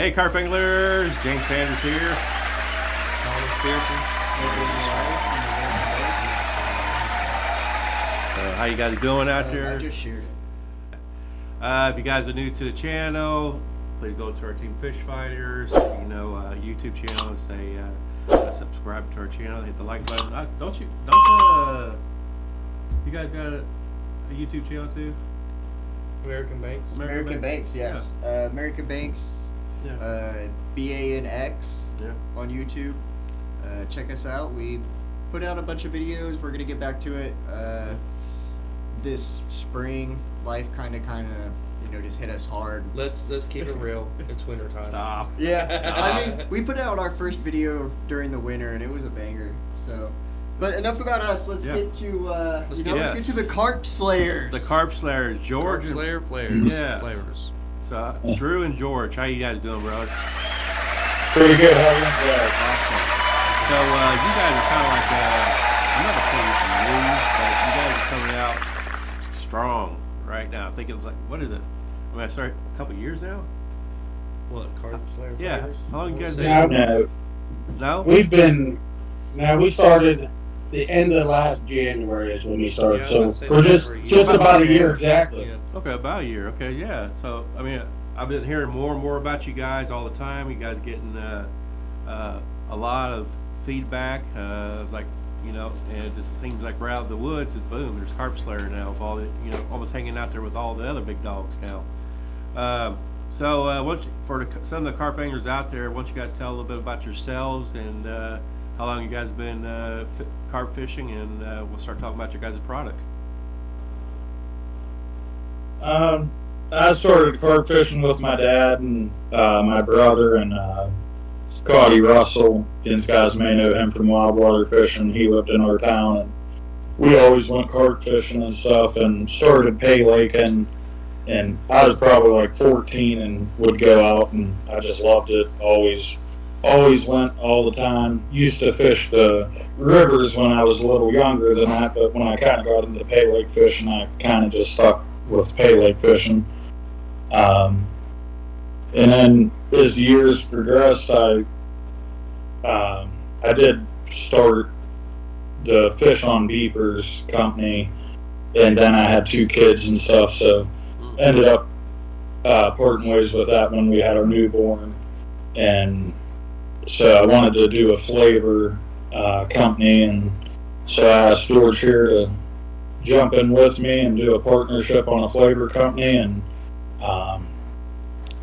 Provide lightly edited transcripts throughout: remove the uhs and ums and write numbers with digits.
Hey, Carp Anglers! James Sanders here. Thomas Pearson. How you guys doing out there? I just shared it. If you guys are new to the channel, please go to our Team Fish Fighters, YouTube channel, and say subscribe to our channel, hit the like button. You guys got a YouTube channel too? American Banx. American Banx, yes. Yeah. American Banx, Yeah. BANX Yeah. on YouTube. Check us out. We put out a bunch of videos. We're gonna get back to it this spring. Life kind of just hit us hard. Let's keep it real. It's winter time. Stop. Yeah, Stop. I mean, we put out our first video during the winter, and it was a banger. So, but enough about us. Let's get to let's get to the Carp Slayers. The Carp Slayers, George. Carp Slayer flavors. Yes. Flavors. So Drew and George, how you guys doing, brother? Pretty good. How are you guys? Awesome. So you guys are kind of like I'm not saying news, but you guys are coming out strong right now. I think it's like, what is it? I mean, I started a couple years now. What, Carp Slayer Yeah. flavors? How long you guys No, No? we started the end of last January is when we started. Yeah, I so would say we're just over a year. about a year exactly. Yeah. Okay, about a year. Okay, yeah. So I mean, I've been hearing more and more about you guys all the time. You guys getting a lot of feedback. It's like, and it just seems like right out of the woods, and boom, there's Carp Slayer now with all the, almost hanging out there with all the other big dogs now. Some of the carp anglers out there, why don't you guys tell a little bit about yourselves and how long you guys been carp fishing, and we'll start talking about your guys' product. I started carp fishing with my dad and my brother and Scotty Russell. You guys may know him from wild water fishing. He lived in our town, and we always went carp fishing and stuff. And started pay laking, and I was probably like 14 and would go out, and I just loved it. Always went all the time. Used to fish the rivers when I was a little younger than that, but when I kind of got into pay lake fishing, I kind of just stuck with pay lake fishing. And then as years progressed, I did start the Fish on Beepers company, and then I had 2 kids and stuff, so ended up parting ways with that when we had our newborn. And so I wanted to do a flavor company, and so I asked George here to jump in with me and do a partnership on a flavor company, and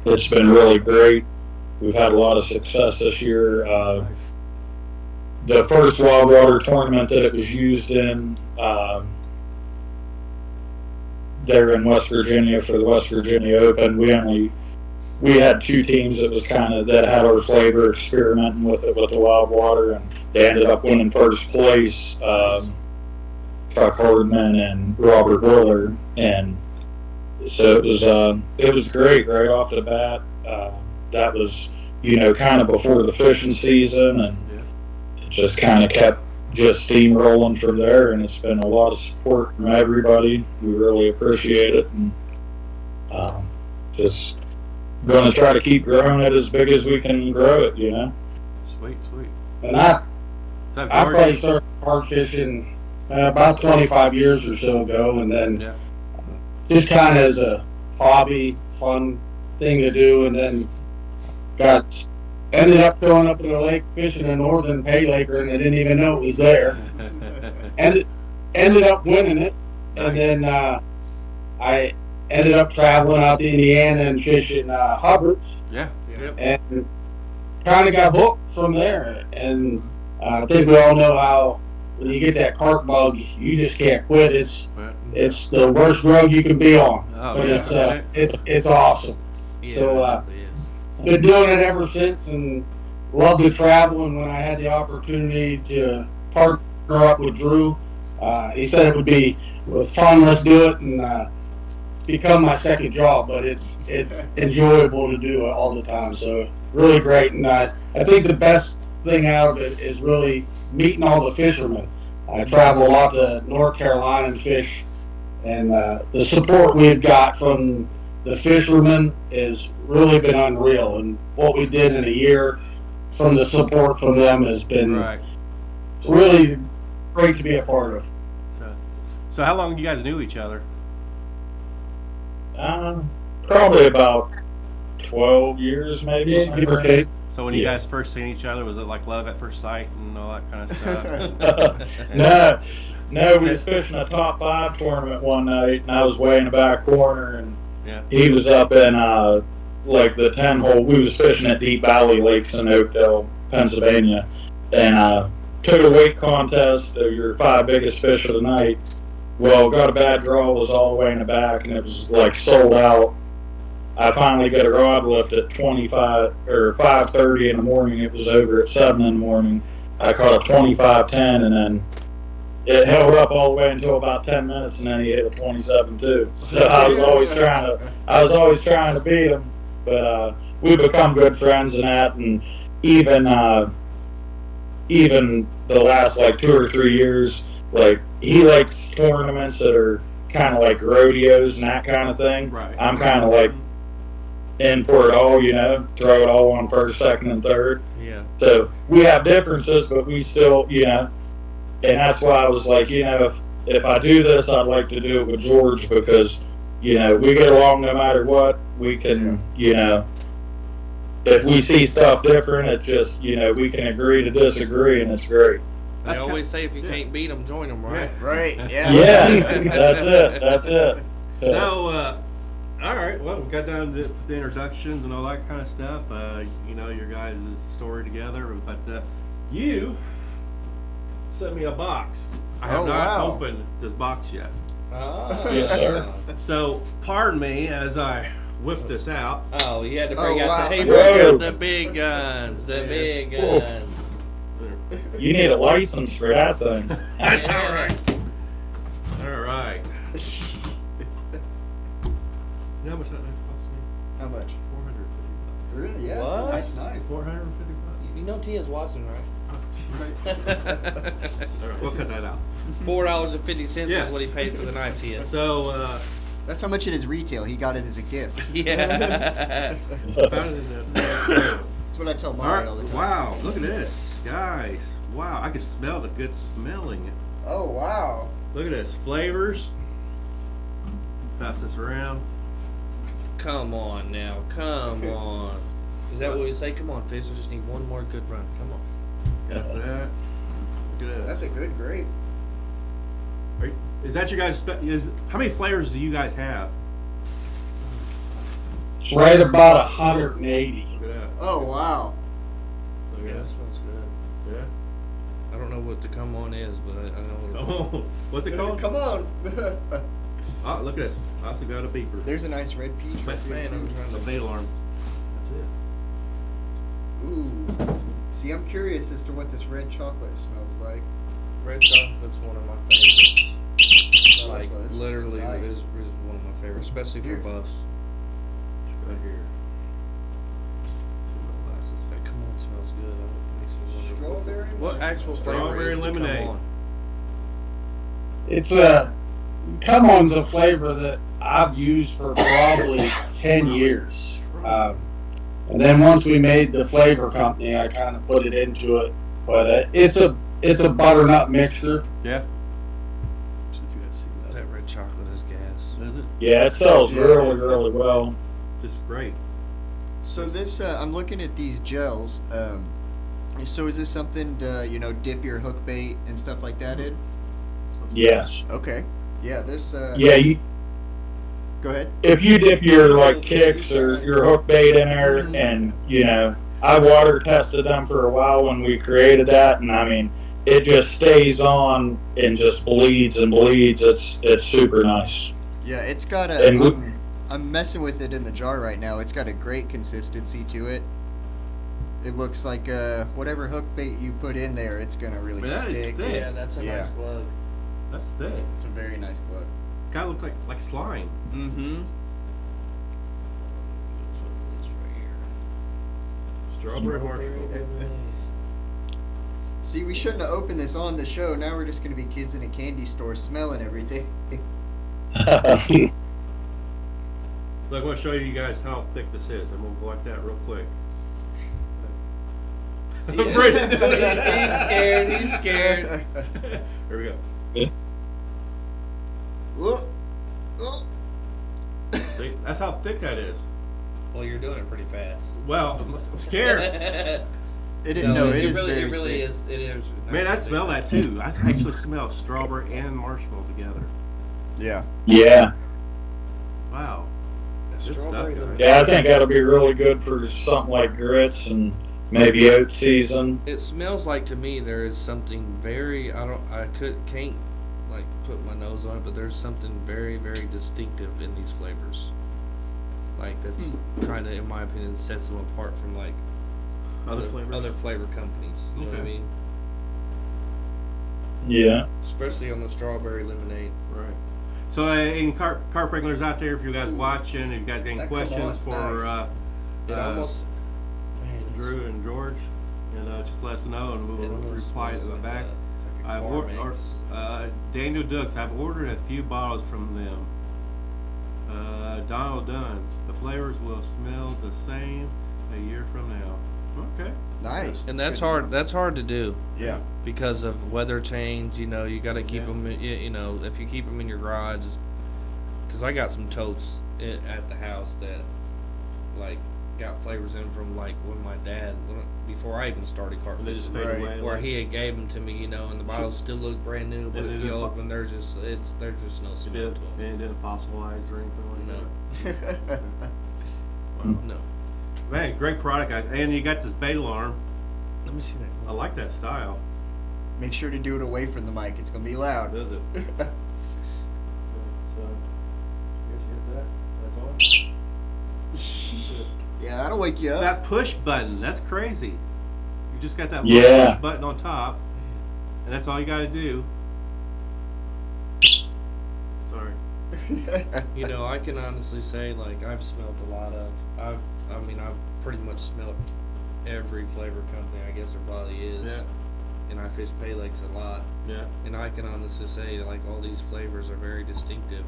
it's been really great. We've had a lot of success this year. The first wild water tournament that it was used in, there in West Virginia for the West Virginia Open, we had 2 teams that had our flavor experimenting with it with the wild water, and they ended up winning first place. Chuck Hardman and Robert Willer, and so it was great right off the bat. That was kind of before the fishing season, and it just kind of kept just steamrolling from there, and it's been a lot of support from everybody. We really appreciate it, and just going to try to keep growing it as big as we can grow it. Sweet. And I So probably started carp fishing about 25 years or so ago, and then just kind of as a hobby, fun thing to do, and then ended up going up to the lake fishing a northern pay laker, and I didn't even know it was there. And ended up winning it, and then I ended up traveling out to Indiana and fishing Hubbard's. Yeah. And kind of got hooked from there. And I think we all know how when you get that carp bug, you just can't quit. It's the worst road you can be on, but it's awesome. Yeah, So, it is. been doing it ever since, and love to travel. And when I had the opportunity to partner up with Drew, he said it would be fun. Let's do it, and become my second job. But it's enjoyable to do it all the time. So really great, and I think the best thing out of it is really meeting all the fishermen. I travel a lot to North Carolina and fish, and the support we've got from the fishermen has really been unreal, and what we did in a year from the support from them has been Right. really great to be a part of. So how long you guys knew each other? Probably about 12 years, maybe, give or take. So when you Yeah. guys first seen each other, was it like love at first sight and all that kind of stuff? No, we was fishing a top 5 tournament one night, and I was way in the back corner, and Yeah. he was up in like the 10 hole. We was fishing at Deep Valley Lakes in Oakdale, Pennsylvania, and took a weight contest of your 5 biggest fish of the night. Well, got a bad draw, was all the way in the back, and it was like sold out. I finally got a rod lift at 25 or 5:30 in the morning. It was over at 7 in the morning. I caught a 25-10, and then it held up all the way until about 10 minutes, and then he hit a 27-2. So I was always trying to beat him, but we become good friends and that, and even the last like 2 or 3 years, like he likes tournaments that are kind of like rodeos and that kind of thing. Right. I'm kind of like in for it all, throw it all on first, second, and third. Yeah. So we have differences, but we still, and that's why I was like, if I do this, I'd like to do it with George because, we get along no matter what. We can, if we see stuff different, it just, we can agree to disagree, and it's great. They always say if you can't beat them, join them, right? Right. Yeah. Yeah, that's it. So, all right. Well, we got down to the introductions and all that kind of stuff. Your guys' story together, but you sent me a box. I have not opened this box yet. Yes, sir. So, pardon me as I whip this out. Oh, you had to bring Oh, out wow. the, hey, Whoa. bring out the big guns, the big Whoa. guns. You need a license for that thing. All right. All right. You know how much that knife cost me? How much? $450. Really? Yeah. What? That's nice. $450. You know Tia's watching, right? All right, we'll cut that out. $4.50 Yes. is what he paid for the knife, Tia. So, That's how much it is retail. He got it as a gift. Yeah. found it in the. That's what I tell All Molly right. all the time. Wow, look at this, guys. Wow, I can smell the good smelling. Oh wow. Look at this, flavors. Pass this around. Come on now, come on. Is that what we say? Come on, fish. I just need one more good run. Come on. Got that. Look at That's this. a good grape. Is that your guys' how many flavors do you guys have? It's right about 180. Look at that. Oh wow. Look Yeah, at that that. smells good. Yeah. I don't know what the come on is, but I know what Oh, what's it called? Come on. Oh, look at this. I also got a beeper. There's a nice red peach right there. Man, I'm too. trying The to. bait alarm. That's it. Ooh. See, I'm curious as to what this red chocolate smells like. Red chocolate's one of my favorites. Oh, Like, this one's literally, nice. is one of my favorites, especially for Here. buffs. Right here. See my glasses. That come on smells good. It makes me wonder what- Strawberry? What actual flavor Strawberry is the lemonade. Come On? It's come on's a flavor that I've used for probably 10 years. And then once we made the flavor company, I kind of put it into it. But it's a butternut mixture. Yeah. See if you guys see that. That red chocolate is gas. Is it? Yeah, it sells really, really well. Just great. So this, I'm looking at these gels. So is this something to, dip your hook bait and stuff like that in? Yes. Okay. Yeah, this, Yeah, you, go ahead. if you dip your like kicks or your hook bait in there, and I water tested them for a while when we created that, and I mean, it just stays on and just bleeds and bleeds. It's super nice. Yeah, it's got And a, I'm messing with it in the jar right now. It's got a great consistency to it. It looks like whatever hook bait you put in there, it's gonna really Man, that is stick. thick. Yeah, that's a Yeah. nice glug. That's thick. It's a very nice glove. Kind of look like slime. Mm-hmm. That's what it is right here. Strawberry marshmallow. See, we shouldn't have opened this on the show. Now we're just gonna be kids in a candy store smelling everything. Look, I want to show you guys how thick this is. I'm gonna go like that real quick. He's scared. He's scared. Here we go. Whoa. Oh. See, that's how thick that is. Well, you're doing it pretty fast. Well, I'm scared. It is No, it is really, very it really thick. is. It is. Man, I smell that too. I actually smell strawberry and marshmallow together. Yeah. Yeah. Wow. Good Strawberry. stuff, guys. Yeah, I think that'll be really good for something like grits and maybe oat season. It smells like to me there is something very can't like put my nose on it, but there's something very, very distinctive in these flavors. Like that's kind of, in my opinion, sets them apart from like Other flavors? other flavor companies. You know what I Okay. mean? Yeah. Especially on the strawberry lemonade. Right. So, in carp regulars out there, if you guys watching, if you guys got any That questions come for on, It almost man, it's- Drew and George, just let us know and it we'll almost reply to smells the like back. a I've Carmex. Daniel Dukes. I've ordered a few bottles from them. Donald Dunn. The flavors will smell the same a year from now. Okay. Nice. And That's that's good to hard. know. That's hard to do Yeah. because of weather change. You know, you got to keep Yeah. them. You know, if you keep them in your garage, because I got some totes at the house that like got flavors in from like when my dad before I even started carp They just fishing, fade Right. away. where like- he had gave them to me. You know, and the bottles still look brand new, but And if they you didn't open, there's just no It smell did, to and them. it didn't fossilize or anything like No. that. Wow. No. Man, great product, guys. And you got this bait alarm. Let me see I that. like that style. Make sure to do it away from the mic. It's gonna be loud. Does it? So, here's that. That's on. Yeah, that'll wake you up. That push button, that's crazy. You just got that Yeah. little push button on top, and that's all you gotta do. Sorry. You know, I can honestly say, like, I've smelt a lot of. I've pretty much smelt every flavor company I guess there probably is. Yeah. And I fish pay lakes a lot, Yeah. and I can honestly say, like, all these flavors are very distinctive,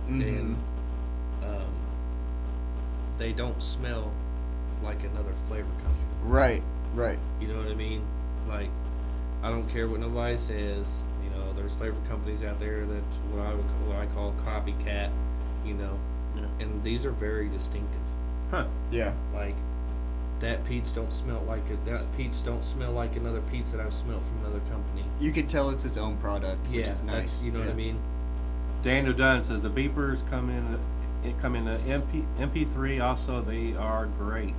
Mhm. and they don't smell like another flavor company. Right. Right. You know what I mean? Like, I don't care what nobody says. You know, there's flavor companies out there that what I call copycat. You know, Yeah. and these are very distinctive. Huh. Yeah. Like that Pete's don't smell like another Pete's that I've smelled from another company. You can tell it's its own product, which Yeah, is nice. that's you know what I Yeah. mean. Daniel Dunn says the beepers come in the MP3. Also, they are great.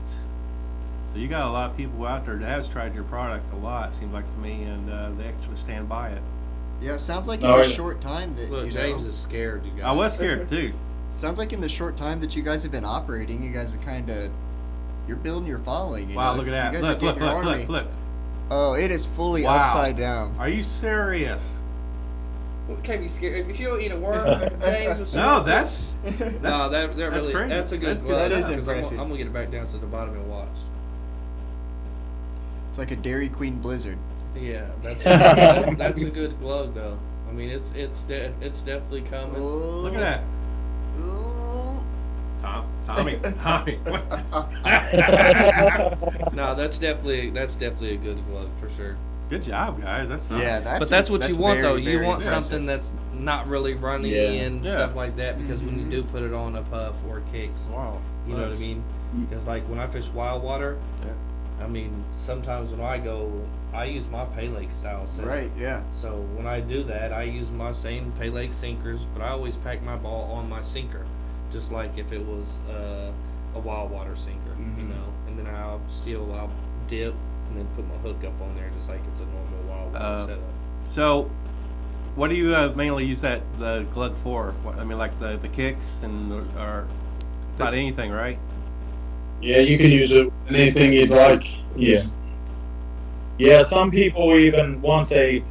So you got a lot of people out there that has tried your product a lot. Seems like to me, and they actually stand by it. Yeah, it sounds like in Oh, the yeah. short time that Look, you James know. is scared. You guys. I was scared too. Sounds like in the short time that you guys have been operating, you guys are kind of you're building your following. You Wow, know? look at that! You guys are Look, getting look, your look, army. look, look! Oh, it is fully Wow. upside down. Are you serious? Well, can't be scared if you don't eat a worm, James. What's No, wrong? that's No, that that's really crazy. that's a good That's good glove. That is 'cause impressive. I'm gonna get it back down to the bottom and watch. It's like a Dairy Queen Blizzard. Yeah, that's a good glove though. I mean, it's definitely coming. Oh. look at that. Oh. Tommy. No, that's definitely a good glove for sure. Good job, guys. That's nice. Yeah, But that's what you want very, though. You very want impressive. something that's not really running Yeah. and Yeah. stuff like that because when you Mhm. do put it on a puff or kicks, Wow. you know what I Nice. mean? Because like when I fish wild water, Yeah. I mean sometimes when I go, I use my Pay Lake style set. Right, yeah. So when I do that, I use my same Pay Lake sinkers, but I always pack my ball on my sinker, just like if it was a wild water sinker, you Mhm. know. And then I'll dip and then put my hook up on there, just like it's a normal wild water setup. So, what do you mainly use the glug for? What, I mean, like the kicks or about anything, right? Yeah, you can use it in anything you'd like. Yeah. Yeah, some people even once you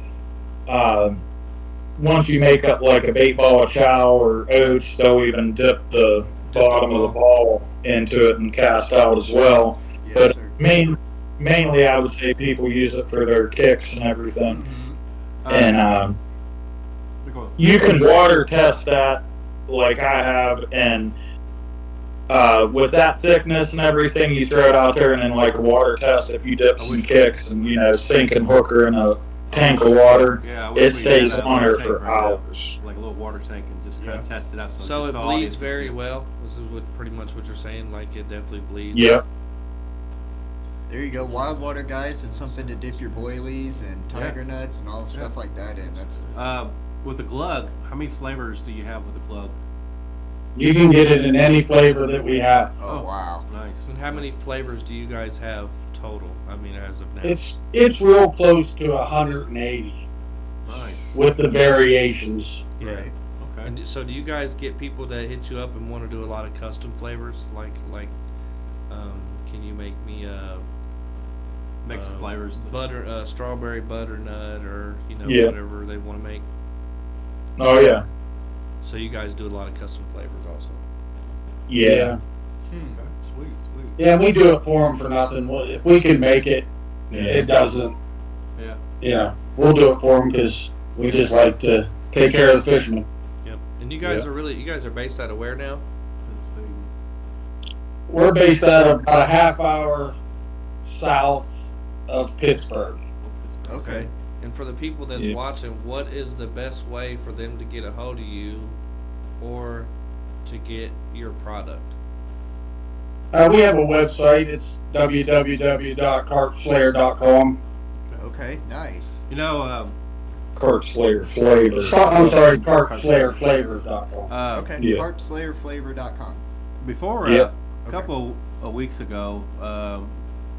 make up like a bait ball of chow or oats, they'll even dip the bottom of the ball into it and cast out as well. Yes, But sir. mainly, I would say people use it for their kicks and everything. Mhm. And you can water test that like I have, and with that thickness and everything, you throw it out there, and then like a water test, if you dip some kicks and sink and hook her in a tank of water, Yeah, it stays had a on little her tank for right now, hours. like a little water tank, and just kind of test it out. So just it the bleeds audience can very see. well. This is pretty much what you're saying. Like it definitely bleeds. Yep. There you go, wild water, guys. It's something to dip your boilies and tiger nuts and all the stuff like that in. That's With the glug, how many flavors do you have with the glug? You can get it in any flavor that we have. oh wow. Nice. And how many flavors do you guys have total? I mean, as of now. It's real close to 180 Nice. with the variations. Yeah. Right. Okay. And so do you guys get people that hit you up and want to do a lot of custom flavors? Can you make me Mix some flavors. butter, strawberry butternut, or Yeah. whatever they want to make? Oh yeah. So you guys do a lot of custom flavors also. Yeah. Okay. Sweet, sweet. Yeah, we do it for them for nothing. If we can make it, Yeah. it doesn't. Yeah. We'll do it for them because we just like to take care of the fishermen. Yep. And you guys Yeah. you guys are based out of where now? Let's see. We're based out of about a half hour south of Pittsburgh. Okay. And for the people that's Yeah. watching, what is the best way for them to get a hold of you or to get your product? We have a website. It's www.carpslayer.com. Okay, nice. You know, Carp Slayer flavor. I'm sorry, carpslayerflavors.com. Okay, Yeah. carpslayerflavor.com. Before Yep. a couple of weeks ago,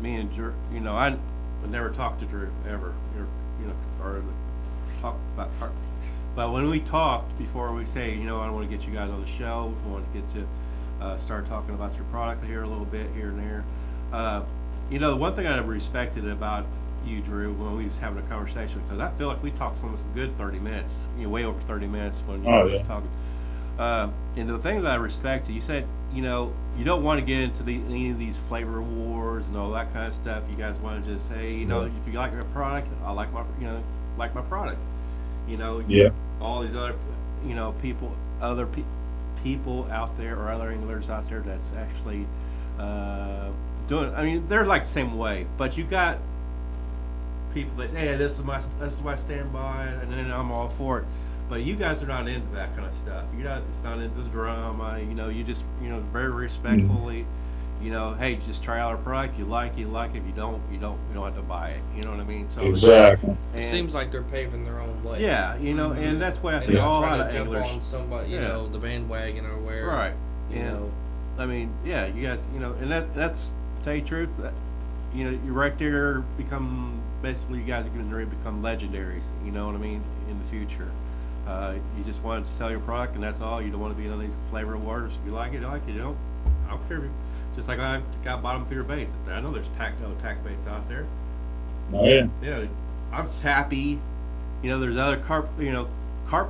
me and Drew, I would never talk to Drew ever, or talk about carp. But when we talked before, we say, I want to get you guys on the show. We want to get you start talking about your product here a little bit here and there. The one thing I respected about you, Drew, when we was having a conversation, because I feel like we talked almost a good 30 minutes, way over 30 minutes when you was talking. And the thing that I respected, you said, you don't want to get into any of these flavor wars and all that kind of stuff. You guys want to just say, if you like my product, I like my product. Yeah. All these other, people out there or other anglers out there that's actually doing. I mean, they're like the same way, but you got people that say, hey, this is my standby, and then I'm all for it. But you guys are not into that kind of stuff. It's not into the drama. You just, very respectfully, hey, just try out our product. You like it. If you don't have to buy it. You know what I mean? So Exactly. It seems like they're paving their own way. Yeah, and that's why I And think not all trying out to of jump anglers. on somebody, the bandwagon or where. Right. You And know. I mean, yeah, you guys, and that's to tell you the truth, that you're right there. Basically, you guys are going to become legendaries. You know what I mean? In the future, you just want to sell your product, and that's all. You don't want to be on these flavor wars. If you like it, you like it. You don't. I don't care. Just like I got bottom feeder baits. I know there's other pack baits out there. Oh yeah. Yeah, I'm just happy. There's other carp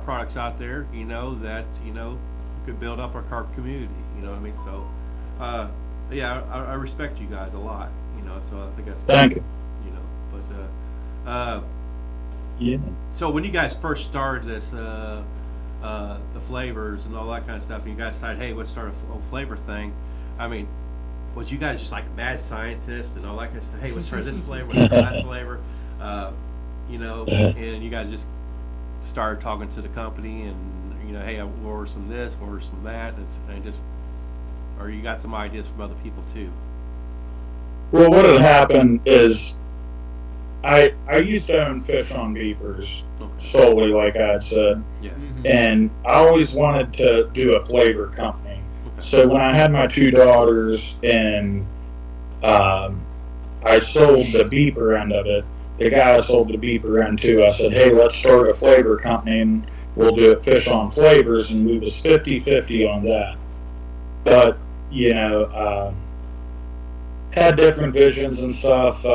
products out there. That could build up our carp community. You know what I mean? So, yeah, I respect you guys a lot. So I think that's Thank you. But Yeah. so when you guys first started this, the flavors and all that kind of stuff, and you guys decided, hey, let's start a flavor thing. I mean, was you guys just like mad scientists and all that kind of stuff? Hey, let's try this flavor, let's try that flavor. And you guys just started talking to the company and hey, I order some this, order some that, and just, or you got some ideas from other people too. Well, what had happened is I used to own fish on beepers solely, like I had said, Yeah. and I always wanted to do a flavor company. So when I had my two daughters and I sold the beeper end of it, the guy I sold the beeper end to, I said, hey, let's start a flavor company and we'll do it fish on flavors, and we was 50-50 on that. But, had different visions and stuff,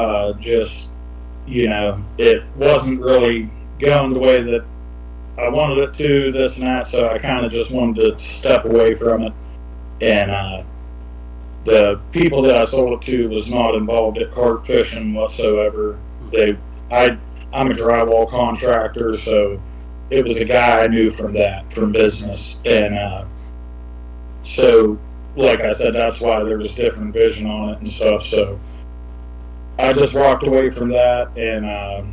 it wasn't really going the way that I wanted it to, this and that, so I kind of just wanted to step away from it. And the people that I sold it to was not involved at carp fishing whatsoever. I'm a drywall contractor, so it was a guy I knew from business. And so like I said, that's why there was different vision on it and stuff. So I just walked away from that, and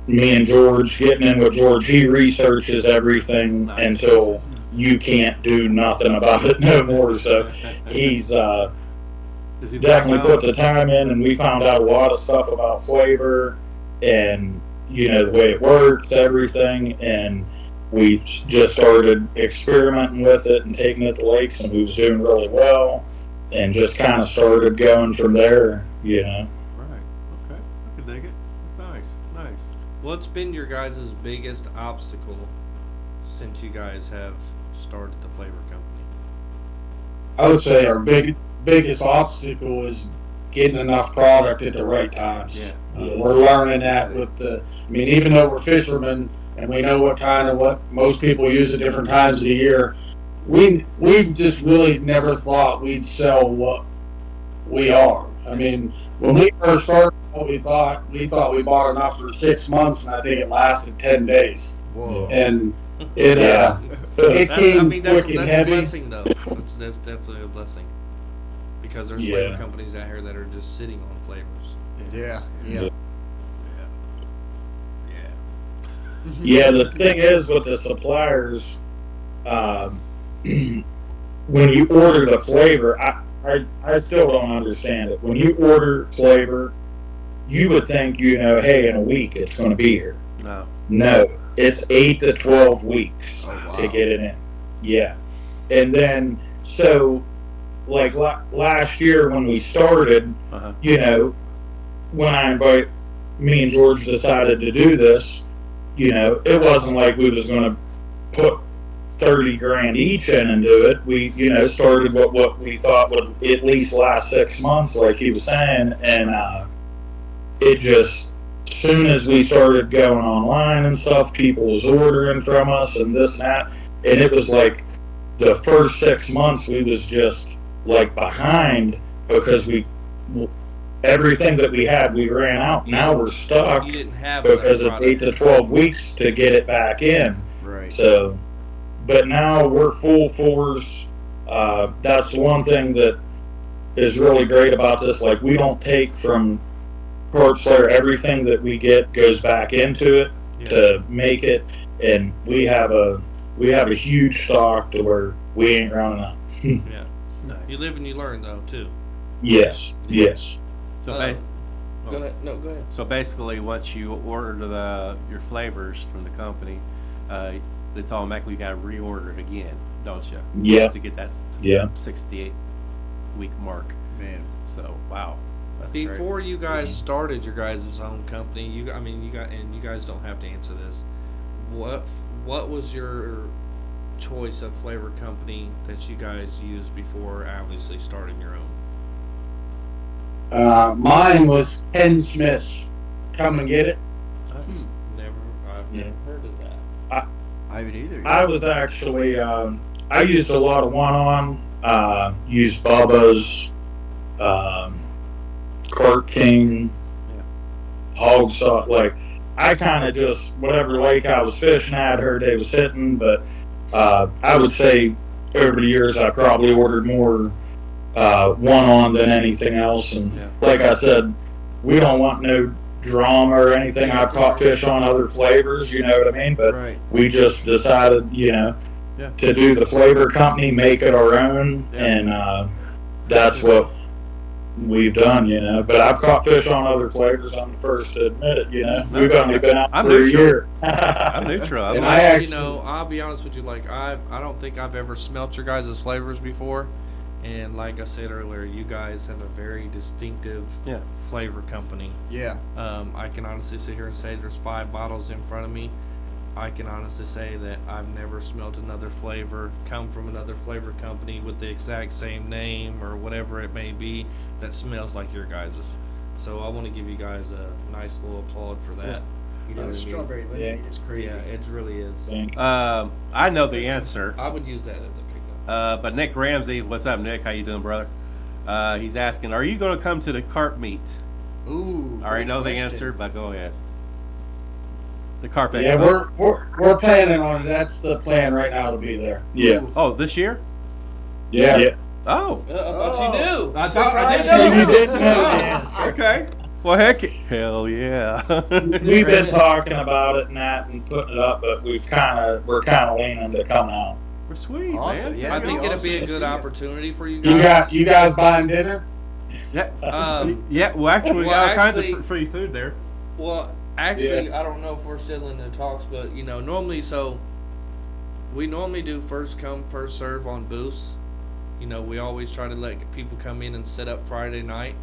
me and George, getting in with George, he researches everything Nice. until you can't do nothing about it no more. So he's Is he definitely back put the time in, and we found out a lot of stuff about flavor and the way it works, everything, and we just started experimenting with it and taking it to lakes, and we was doing really well, and just kind of started going from there. Right. Okay. I can dig it. That's nice. Nice. What's been your guys' biggest obstacle since you guys have started the flavor company? I would say our biggest obstacle is getting enough product at the right times. Yeah. We're learning that even though we're fishermen and we know what most people use at different times of the year, we just really never thought we'd sell what we are. I mean, when we first started, we thought we bought enough for 6 months, and I think it lasted 10 days. Whoa. And it Yeah. it came That's quick and a heavy. blessing though. That's definitely a blessing. Because there's flavor Yeah. companies out here that are just sitting on flavors. Yeah. Yeah, the thing is with the suppliers, when you order the flavor, I still don't understand it. When you order flavor, you would think, hey, in a week it's going to be here. No, it's 8 to 12 weweeks Oh, wow. to get it in. Yeah. And then, so, like last year when we started, Uh-huh. when me and George decided to do this, it wasn't like we was going to put 30 grand each in and do it. We, started what we thought would at least last 6 months, like he was saying, and it just, soon as we started going online and stuff, people was ordering from us and this and that, and it was like the first 6 months we was just like behind because everything that we had, we ran out. Now we're stuck You didn't have because enough it's 8 to 12 weeks to get it back in. Right. So, but now we're full force. That's one thing that is really great about this. Like, we don't take from Carp Slayer. Everything that we get goes back into it to make it, and we have a huge stock to where we ain't running out. Yeah. Nice. You live and you learn though too. Yes. So Go ahead. No, go ahead. So basically, once you order your flavors from the company, it's automatically you got to reorder it again, don't you? Yeah. Just to get that Yeah. 68-week mark. Man. So wow. That's great. Before you guys started your guys' own company, you guys don't have to answer this. What was your choice of flavor company that you guys used before obviously starting your own? Mine was Ken Smith's Come and Get It. I've never heard of that. I haven't either. I was actually, I used a lot of one-on, used Bubba's, Carp King, Hog Saw. Like, I kind of just, whatever lake I was fishing at, heard they was hitting, but I would say over the years I probably ordered more one-on than anything else. And like I said, we don't want no drama or anything. I've caught fish on other flavors, you know what I mean? But Right. we just decided, to do the flavor company, make it our own, and that's what we've done, But I've caught fish on other flavors. I'm the first to admit it, We've only been out I'm for a neutral. year. I'm neutral. And like- I actually, I'll be honest with you. Like I don't think I've ever smelt your guys' flavors before, and like I said earlier, you guys have a very distinctive flavor company. Yeah. I can honestly sit here and say there's 5 bottles in front of me. I can honestly say that I've never smelt another flavor come from another flavor company with the exact same name or whatever it may be that smells like your guys's. So I want to give you guys a nice little applaud for that. You know what I The mean? strawberry lemonade is crazy. Yeah, it really is. I know the answer. I would use that as a pickup. But Nick Ramsey, what's up, Nick? How you doing, brother? He's asking, are you going to come to the carp meet? Ooh. I already great know the question. answer, but go ahead. The carp yeah, expo. we're planning on it. That's the plan right now to be there. Yeah. Ooh. Oh, this year? Yeah. Oh. I thought you knew. I thought I did Surprise know. You did know the Oh, answer. okay. Well, hell yeah. We've been talking about it and that and putting it up, but we're kind of leaning to come out. We're sweet, Awesome, man. yeah. I think it'd awesome be a to good see it. opportunity for you guys. You guys buying dinner? Yeah. Um, Yeah. Well, actually, we well, got all kinds actually- of free food there. Well, actually, I don't know if we're still in the talks, but normally, we normally do first come, first serve on booths. We always try to let people come in and set up Friday night.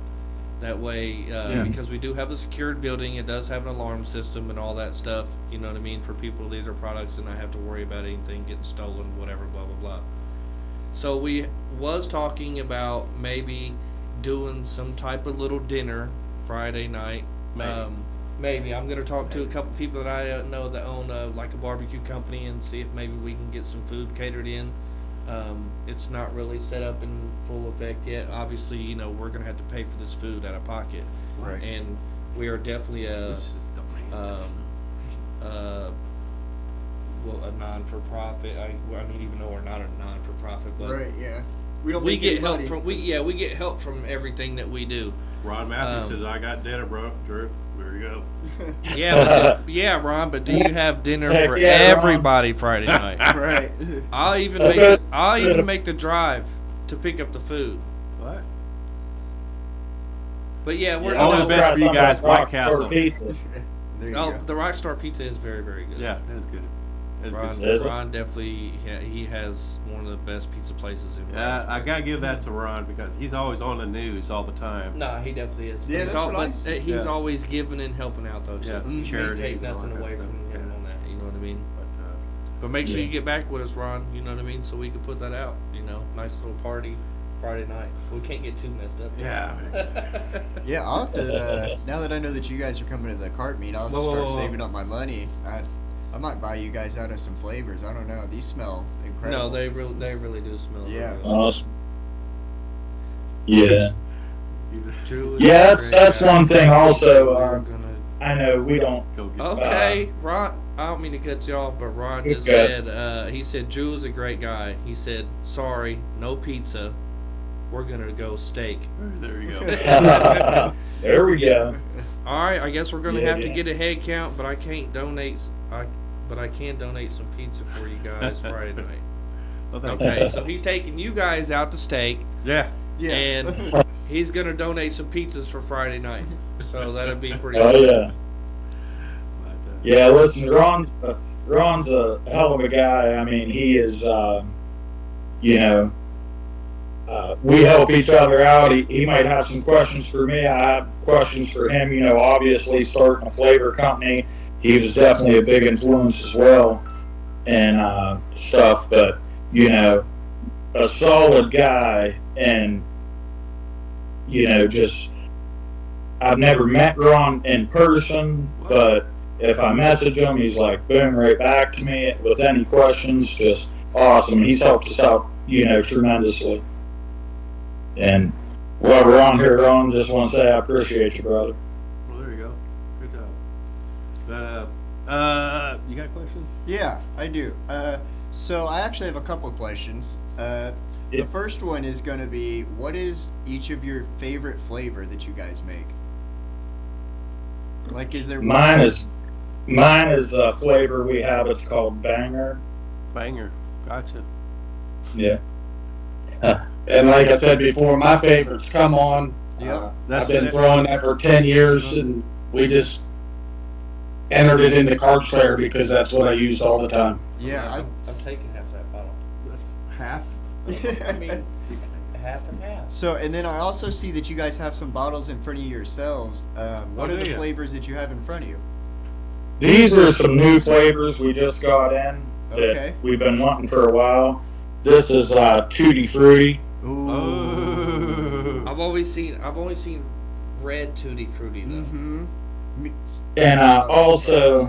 That way, because we do have a secured building, it does have an alarm system and all that stuff. You know what I mean? For people to leave their products and not have to worry about anything getting stolen, whatever, blah blah blah. So we was talking about maybe doing some type of little dinner Friday night. Maybe. Maybe I'm gonna talk to a couple people that I know that own like a barbecue company and see if maybe we can get some food catered in. It's not really set up in full effect yet. Obviously, we're gonna have to pay for this food out of pocket, Right. and we are definitely It's just a non-for-profit. I mean, even though we're not a non-for-profit, but Right, yeah. We don't we make get any help money. from we get help from everything that we do. Ron Matthews Um, says, "I got dinner, bro." Drew, there you go. Yeah, yeah, Ron. But do you have dinner Heck for yeah, Ron. everybody Friday night? Right. I'll even Okay. make the drive to pick up the food. What? But yeah, we're Only no, the best for you guys, White Castle. Pizza. There you oh, go. the Rockstar Pizza is very, very good. Yeah, that's good. That's Ron, good. Is Stuff. it? Ron definitely he has one of the best pizza places in. I gotta give that to Ron because he's always on the news all the time. No, he definitely is. Yeah, He's that's what I but see. he's Yeah. always giving and helping out though too. Yeah, We charities take and all nothing that away kind of from stuff. him Yeah. on that. You know what I mean? But But make sure Yeah. you get back with us, Ron. You know what I mean? So we can put that out. Nice little party Friday night. We can't get too messed up. yeah, it's- Yeah, I'll have to, now that I know that you guys are coming to the carp meet, I'll just start saving up my money. I might buy you guys out of some flavors. I don't know. These smell incredible. No, they really do smell. Yeah. Really good. Awesome. Yeah. he's a- Drew is Yeah, a great that's guy. one thing also, We're gonna- I know we don't. Go get Okay, Ron. I don't mean to cut you off, but Ron just Okay. said he said Drew is a great guy. He said sorry, no pizza. We're gonna go steak. There you go. There we go. All right, I guess we're gonna Yeah, have to yeah. get a head count, but I can't donate. But I can donate some pizza for you guys Friday night. Well, thank you. Okay, so he's taking you guys out to steak, Yeah. Yeah. and he's gonna donate some pizzas for Friday night. So that'll be pretty. Oh cool. yeah. But, Yeah, listen, Ron's a hell of a guy. I mean, he is, we help each other out. He might have some questions for me. I have questions for him. Obviously starting a flavor company, he was definitely a big influence as well and stuff. But, a solid guy and, just, I've never met Ron in person, but if I message him, he's like, boom, right back to me with any questions. Just awesome. He's helped us out, tremendously. And while we're on here, Ron, just want to say I appreciate you, brother. well, there you go. Good job. But you got a question? Yeah, I do. So I actually have a couple of questions. The Yeah. first one is going to be, what is each of your favorite flavor that you guys make? Like, is there Mine is a flavor we have. It's called Banger. Banger. Gotcha. Yeah. And like I said before, my favorites come on. Yep. That's I've been it. throwing that for 10 years, and we just entered it into Carp Slayer because that's what I used all the time. Yeah, I'm taking half that bottle. That's half. I mean, half and half. So, and then I also see that you guys have some bottles in front of yourselves. What Oh, are do the ya? flavors that you have in front of you? These are some new flavors we just got in that Okay. we've been wanting for a while. This is Tutti Frutti. Ooh. Oh. I've only seen red Tutti Frutti though. Mm-hmm. And also,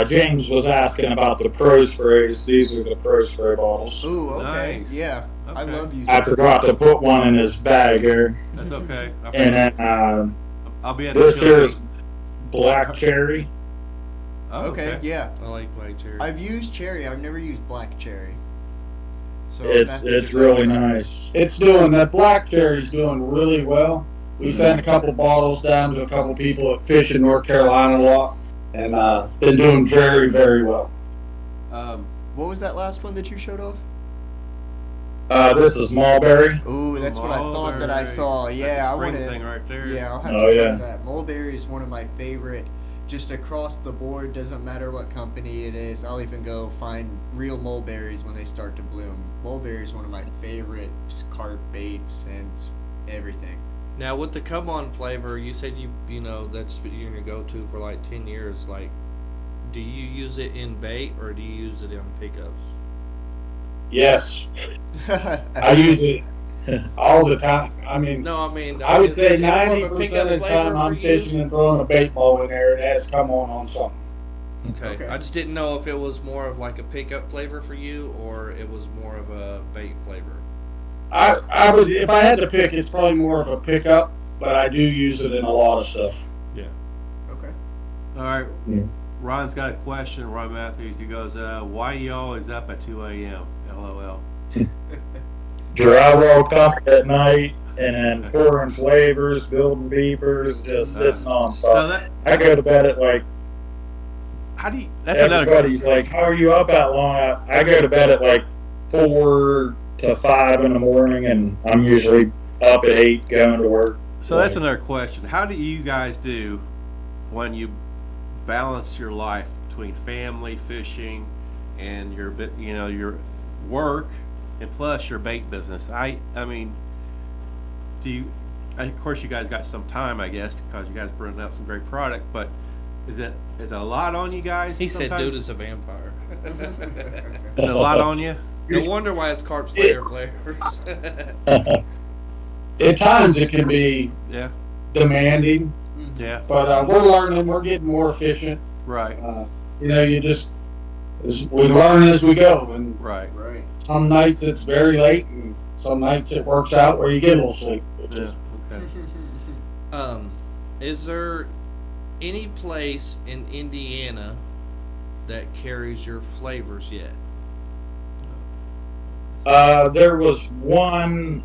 James was asking about the Pro Sprays. These are the Pro Spray bottles. Ooh, okay. Nice. Yeah. I Okay. love using I forgot to put one in his bag here. That's okay. And then I'll be at this the here is Black Cherry. Oh, Okay, yeah. I like black cherry. I've used cherry. I've never used black cherry. So it's really nice. It's doing that black cherry's doing really well. We sent a couple bottles down to a couple people that fish in North Carolina a lot, and been doing very, very well. What was that last one that you showed off? This is mulberry. Ooh, that's what I thought that I saw. That's Yeah, a I spring want thing to. right there. Yeah, I'll have Oh, to try yeah. that. Mulberry is one of my favorite. Just across the board, doesn't matter what company it is. I'll even go find real mulberries when they start to bloom. Mulberry is one of my favorite carp baits and everything. Now with the come on flavor, you said you know that's been your go-to for like 10 years. Like, do you use it in bait or do you use it in pickups? Yes, I use it all the time. I mean, No, I mean I would is say it more of a 90% pickup of the flavor time I'm for you? fishing and throwing a bait ball in there, it has come on something. Okay. Okay. I just didn't know if it was more of like a pickup flavor for you or it was more of a bait flavor. I would, if I had to pick, it's probably more of a pickup, but I do use it in a lot of stuff. Yeah. Okay. All right. Yeah. Ron's got a question. Ron Matthews. He goes, "Why you always up at 2 a.m.? LOL." Drywall company at night, and then pouring flavors, building beepers, just it's nonstop. So that I go to bed at like how do you? That's another. everybody's like, "How are you up that long?" I go to bed at like 4 to 5 in the morning, and I'm usually up at 8 going to work. So that's another question. How do you guys do when you balance your life between family, fishing, and your your work, and plus your bait business? I mean, do you? Of course, you guys got some time, I guess, because you guys bring out some great product. But is it a lot on you guys? He said sometimes? dude is a vampire. Is it a lot on you? No wonder why it's Carp Slayer flavors. At times it can be Yeah. demanding, Yeah. but we're learning, we're getting more efficient. Right. We learn as we go, and Right. Right. some nights it's very late, and some nights it works out where you get a little sleep. It's Yeah. just- Okay. Is there any place in Indiana that carries your flavors yet? There was one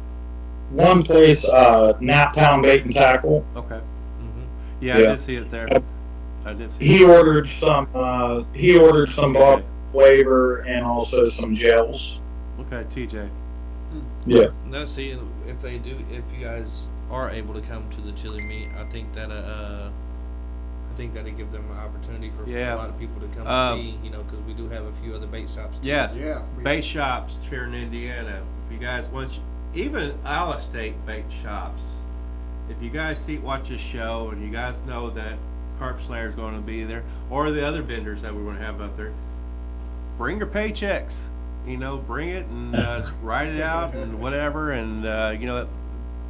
place, Naptown Bait and Tackle. Okay. Mm-hmm. Yeah, I Yeah. did see it there. I did see. He ordered some. He ordered some TJ. bottle flavor and also some gels. Okay, TJ. Yeah. No, see if they do, if you guys are able to come to the chili meet, I think that'd give them an opportunity for Yeah. a lot of people to come see. You know, because we do have a few other bait shops. Too. Yes. Yeah. Bait shops here in Indiana. If you guys want, even out of state bait shops. If you guys watch this show and you guys know that Carp Slayer is going to be there, or the other vendors that we're going to have up there, bring your paychecks. You know, bring it and write it out and whatever, and you know,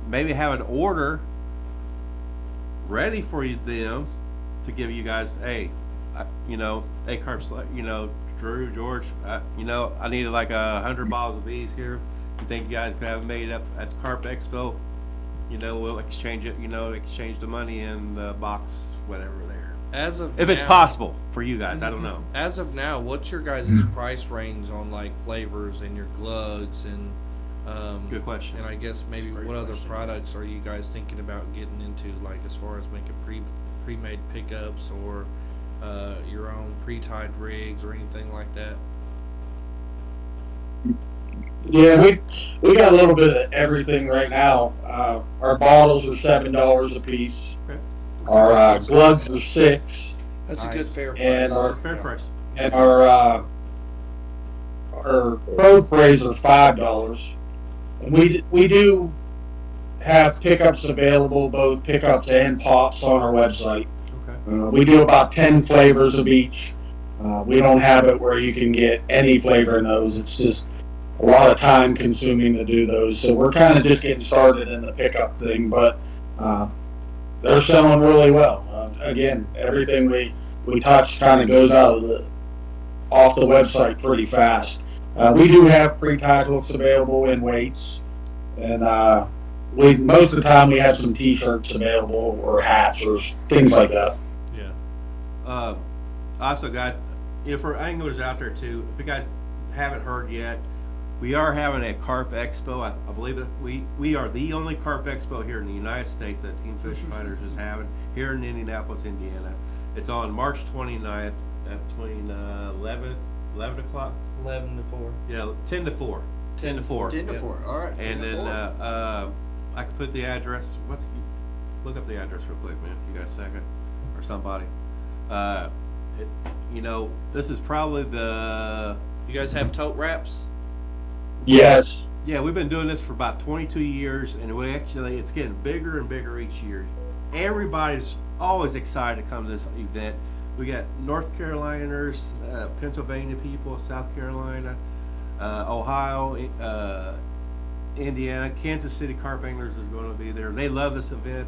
maybe have an order ready for them to give you guys. Hey, hey, Carp Slayer, Drew, George, I needed like 100 bottles of these here. You think you guys could have made it up at the Carp Expo? We'll exchange it. Exchange the money in the box, whatever there. As of If it's now- possible for you guys, I don't know. As of now, what's your guys' price range on like flavors and your glugs and Good question. and I guess maybe Great what other question. products are you guys thinking about getting into, like as far as making pre-made pickups or your own pre-tied rigs or anything like that? Yeah, we got a little bit of everything right now. Our bottles are $7 a piece. Okay. Our glugs are $6, That's a good Nice. fair price. And our- That's fair Yeah. price. and our pro sprays are $5. And we do have pickups available, both pickups and pops, on our website. Okay. We do about 10 flavors of each. We don't have it where you can get any flavor in those. It's just a lot of time consuming to do those. So we're kind of just getting started in the pickup thing, but they're selling really well. Again, everything we touch kind of goes out off the website pretty fast. We do have pre-tied hooks available in weights, and most of the time we have some T-shirts available or hats or things like that. Yeah. Also, guys, for anglers out there too, if you guys haven't heard yet, We are having a Carp Expo. I believe that we are the only Carp Expo here in the United States that Team Fish Fighters is having here in Indianapolis, Indiana. It's on March 29th at between 11 o'clock. 11 to 4. Yeah, 10 to 4. 10 to 4. 10 to 4. All right. 10 And to then 4. I can put the address. Look up the address real quick, man. If you got a second, or somebody. This is probably the. You guys have tote wraps? Yes. Yeah, we've been doing this for about 22 years, and it's getting bigger and bigger each year. Everybody's always excited to come to this event. We got North Carolinians, Pennsylvania people, South Carolina, Ohio, Indiana, Kansas City Carp Anglers is going to be there. They love this event.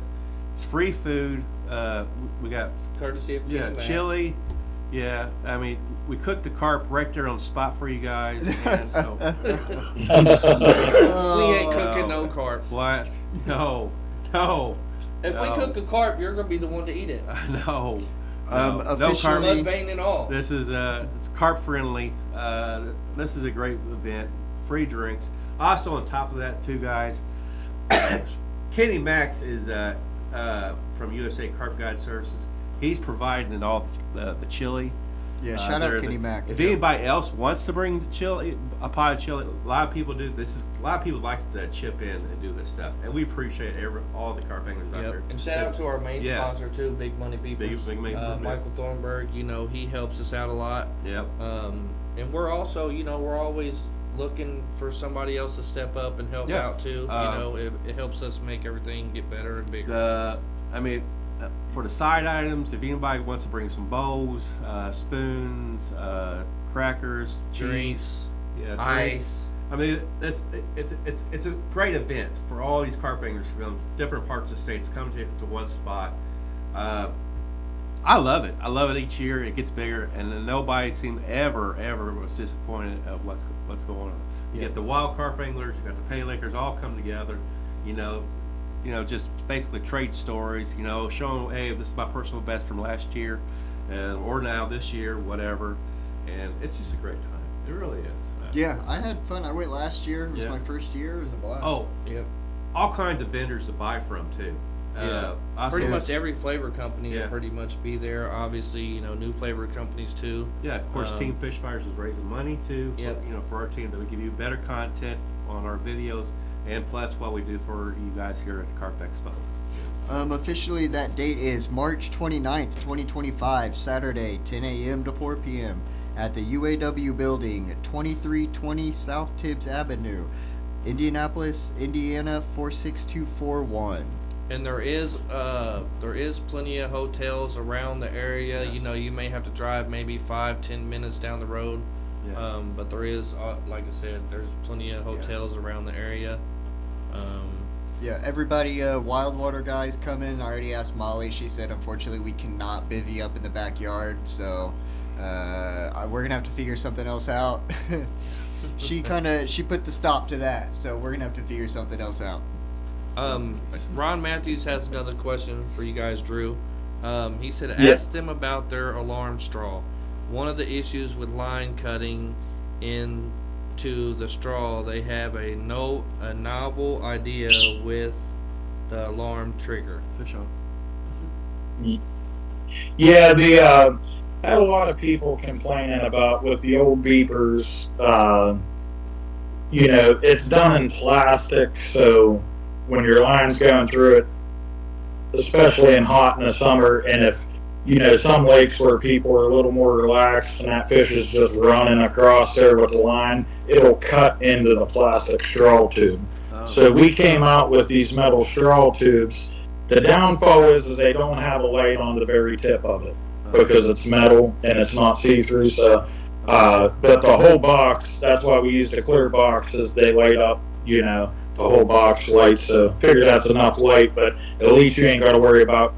It's free food. We got Courtesy of King Mac. chili. Yeah, I mean, we cooked the carp right there on the spot for you guys. And so, We ain't cooking no carp. what? No. If we No. cook a carp, you're gonna be the one to eat it. No. No Officially- carp. Blood vein and all. This is it's carp friendly. This is a great event. Free drinks. Also on top of that, too, guys, Kenny Max is from USA Carp Guide Services. He's providing all the chili. Yeah, shout out they're Kenny the- Mac. If anybody else wants to bring the chili, a pot of chili, a lot of people do. A lot of people like to chip in and do this stuff, and we appreciate all the carp anglers out Yep. there. And shout out to our main Yes. sponsor too, Big Money People. Big Money Peoples, yeah. Michael Thornberg. He helps us out a lot. Yep. And we're also, we're always looking for somebody else to step up and help Yeah. out too. It helps us make everything get better and bigger. For the side items, if anybody wants to bring some bowls, spoons, crackers, cheese, Drinks, drinks. ice. I mean, it's a great event for all these carp anglers from different parts of the states come to one spot. I love it. I love it each year. It gets bigger, and then nobody seemed ever was disappointed of what's going on. You get the wild carp anglers, you got the pay lickers, all come together. Just basically trade stories. Showing, hey, this is my personal best from last year, or now this year, whatever. And it's just a great time. It really is. Yeah, I had fun. I went last year. It was Yeah. my first year. It was a blast. Oh, Yep. all kinds of vendors to buy from too. Yeah. I Pretty saw- much every flavor company Yeah. will pretty much be there. Obviously, new flavor companies too. Yeah, of course, Um, Team Fish Fighters is raising money too. Yep. For our team, that we give you better content on our videos, and plus what we do for you guys here at the Carp Expo. Officially, that date is March 29th, 2025, Saturday, 10 a.m. to 4 p.m. at the UAW building, 2320 South Tibbs Avenue, Indianapolis, Indiana, 46241. And there is plenty of hotels around the area. Yes. You may have to drive maybe 5-10 minutes down the road. Yeah. But there is, like I said, there's plenty of hotels around the area. Yeah, everybody, wild water guys come in. I already asked Molly. She said, unfortunately, we cannot bivvy up in the backyard, so we're gonna have to figure something else out. She put the stop to that, so we're gonna have to figure something else out. Ron Matthews has another question for you guys, Drew. He said, Yeah. ask them about their alarm straw. One of the issues with line cutting into the straw, they have a novel idea with the alarm trigger. Fish on. Yeah, had a lot of people complaining about with the old beepers. It's done in plastic, so when your line's going through it, especially in hot in the summer, and if some lakes where people are a little more relaxed and that fish is just running across there with the line, it'll cut into the plastic straw tube. Oh. So we came out with these metal straw tubes. The downfall is they don't have a light on the very tip of it because it's metal and it's not see-through. So, but the whole box, that's why we used a clear box, is they light up, the whole box light. So figure that's enough light, but at least you ain't got to worry about.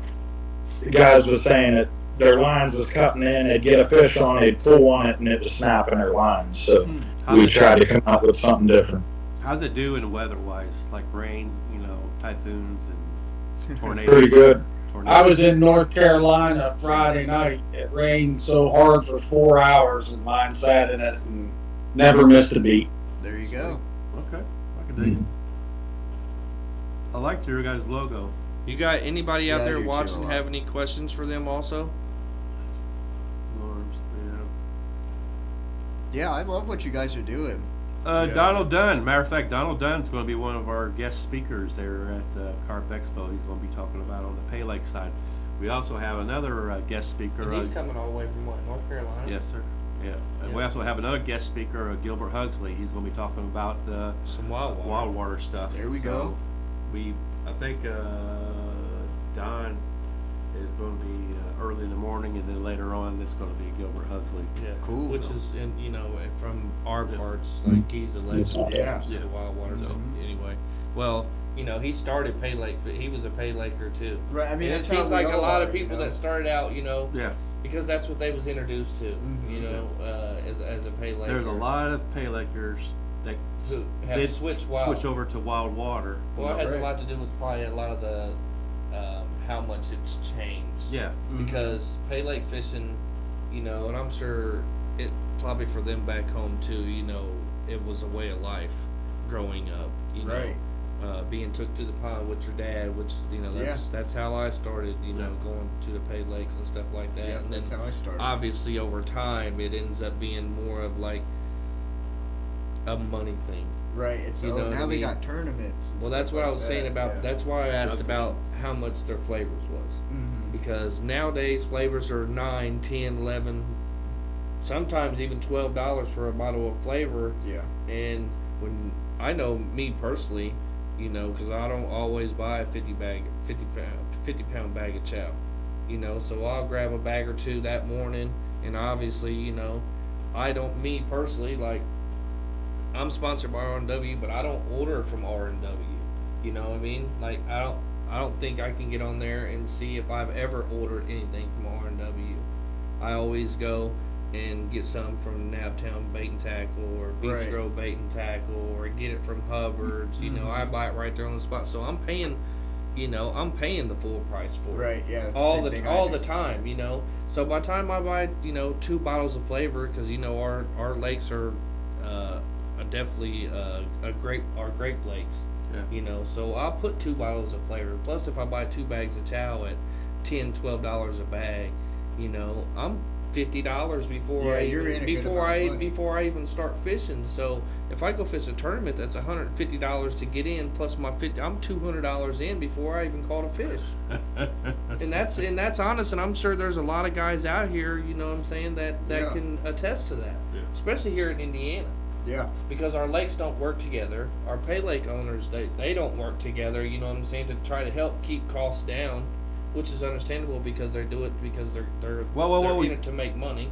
The guys was saying that their lines was cutting in, they'd get a fish on, they'd pull on it, and it was snapping their lines. So we tried to come up with something different. How's it do in weather-wise, like rain, typhoons and tornadoes? Pretty good. I was in North Carolina Friday night. It rained so hard for 4 hours, and mine sat in it and never missed a beat. There you go. Okay, I can dig it. I liked your guys' logo. You got anybody out Yeah, I there do too, watching a lot. have any questions for them also? Norms, Yeah, I love what you guys are doing. Yeah. Donald Dunn. Matter of fact, Donald Dunn's going to be one of our guest speakers there at Carp Expo. He's going to be talking about on the Pay Lake side. We also have another guest speaker. And he's coming all the way from what, North Carolina? Yes, sir. Yeah. And we Yeah. also have another guest speaker, Gilbert Hugsley. He's going to be talking about Some wild water. wild water stuff. There we go. I think Don is going to be early in the morning, and then later on it's going to be Gilbert Hugsley. Yeah. Cool. Which So- is, from our Yeah. parts, like he's a legend when it Yeah. comes to the wild water. So anyway, well, he started Pay Lake. He was a Pay Laker too. Right. I mean, And it that's how seems we like a all lot are, of people that started out, Yeah. because that's what they was introduced to, Mhm. as a Pay Laker. There's a lot of Pay Lakers that who have did switched wild. switch over to wild water. Well, it has Right. a lot to do with probably a lot of the how much it's changed. Yeah. Because Pay Lake fishing, and I'm sure it probably for them back home too. It was a way of life growing up. Right. Being took to the pond with your dad, which that's how I started. Going to the Pay Lakes and stuff like that. Yeah, and then that's how I started. obviously over time it ends up being more of like a money thing. Right. It's You know what now I they mean? got tournaments. And Well, that's stuff what I like was saying that, about. yeah. That's why I asked Jug about how much their flavors was, Mhm. because nowadays flavors are 9, 10, 11, sometimes even $12 for a bottle of flavor. Yeah. And when I know me personally, because I don't always buy a 50 pound bag of chow, so I'll grab a bag or two that morning, and obviously, I don't, me personally, like, I'm sponsored by R&W, but I don't order from R&W. You know what I mean? Like, I don't think I can get on there and see if I've ever ordered anything from R&W. I always go and get some from Nabtown Bait and Tackle or Beach Right. Grove Bait and Tackle, or get it from Hubbard's. I buy it right there on the spot. So I'm paying, I'm paying the full price for it Right. Yeah. That's all the the same all thing I the do. time. So by the time I buy 2 bottles of flavor, because our lakes are definitely our grape lakes. Yeah. So I'll put 2 bottles of flavor. Plus, if I buy 2 bags of chow at $10-12 a bag, I'm $50 before Yeah, I you're in even a good before amount I of money. before I even start fishing. So if I go fish a tournament, that's $150 to get in, plus my 50. I'm $200 in before I even caught a fish. And that's honest, and I'm sure there's a lot of guys out here, what I'm saying, that Yeah. can attest to that, Yeah. especially here in Indiana, Yeah. because our lakes don't work together. Our Pay Lake owners, they don't work together, what I'm saying, to try to help keep costs down, which is understandable because they do it because they're Whoa. in it to make money.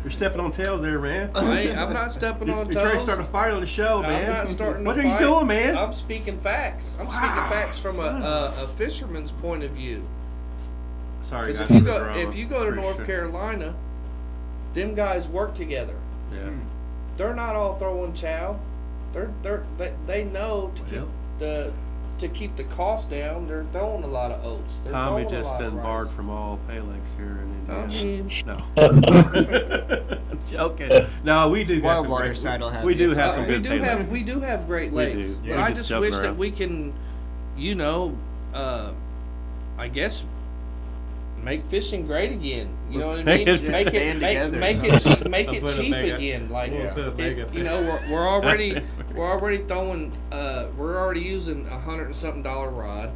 You're stepping on tails there, man. I'm not stepping on You're trying to toes. start a fight on the show, man. I'm not starting. What a are you fight. doing, man? I'm speaking facts. I'm speaking Wow, facts from son a fisherman's point of view. Sorry, Because guys. if for the drama. if you go to For North sure. Carolina, them guys work together. Yeah. They're not all throwing chow. They know to keep the cost down. They're throwing a lot of oats. They're Tommy throwing a just lot of been rice. barred from all Pay Lakes here in I Indiana. mean, No. I'm joking. No, we do got Wild some water great. side will have We you. do have some we good do Pay have Lakes. we do have great We lakes. do. But Yeah. I We just just joke wish that around. we can, I guess, make fishing great again. You know what I Make mean? it- Make it band make, together make or it something. cheap, make I'll it put a cheap bag up. again. Like We'll put a bag up there. we're already throwing we're already using $100 and something rod.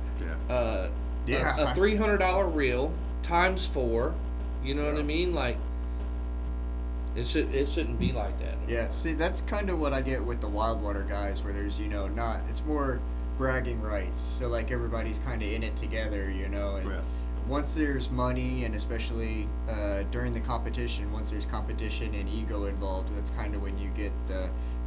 Yeah. Yeah. A $300 reel times 4. You know what I Yeah. mean? Like it shouldn't be like that. Yeah, see, that's kind of what I get with the wild water guys, where there's, it's more bragging rights. So, like, everybody's kind of in it together, and Yeah. once there's money, and especially during the competition, once there's competition and ego involved, that's kind of when you get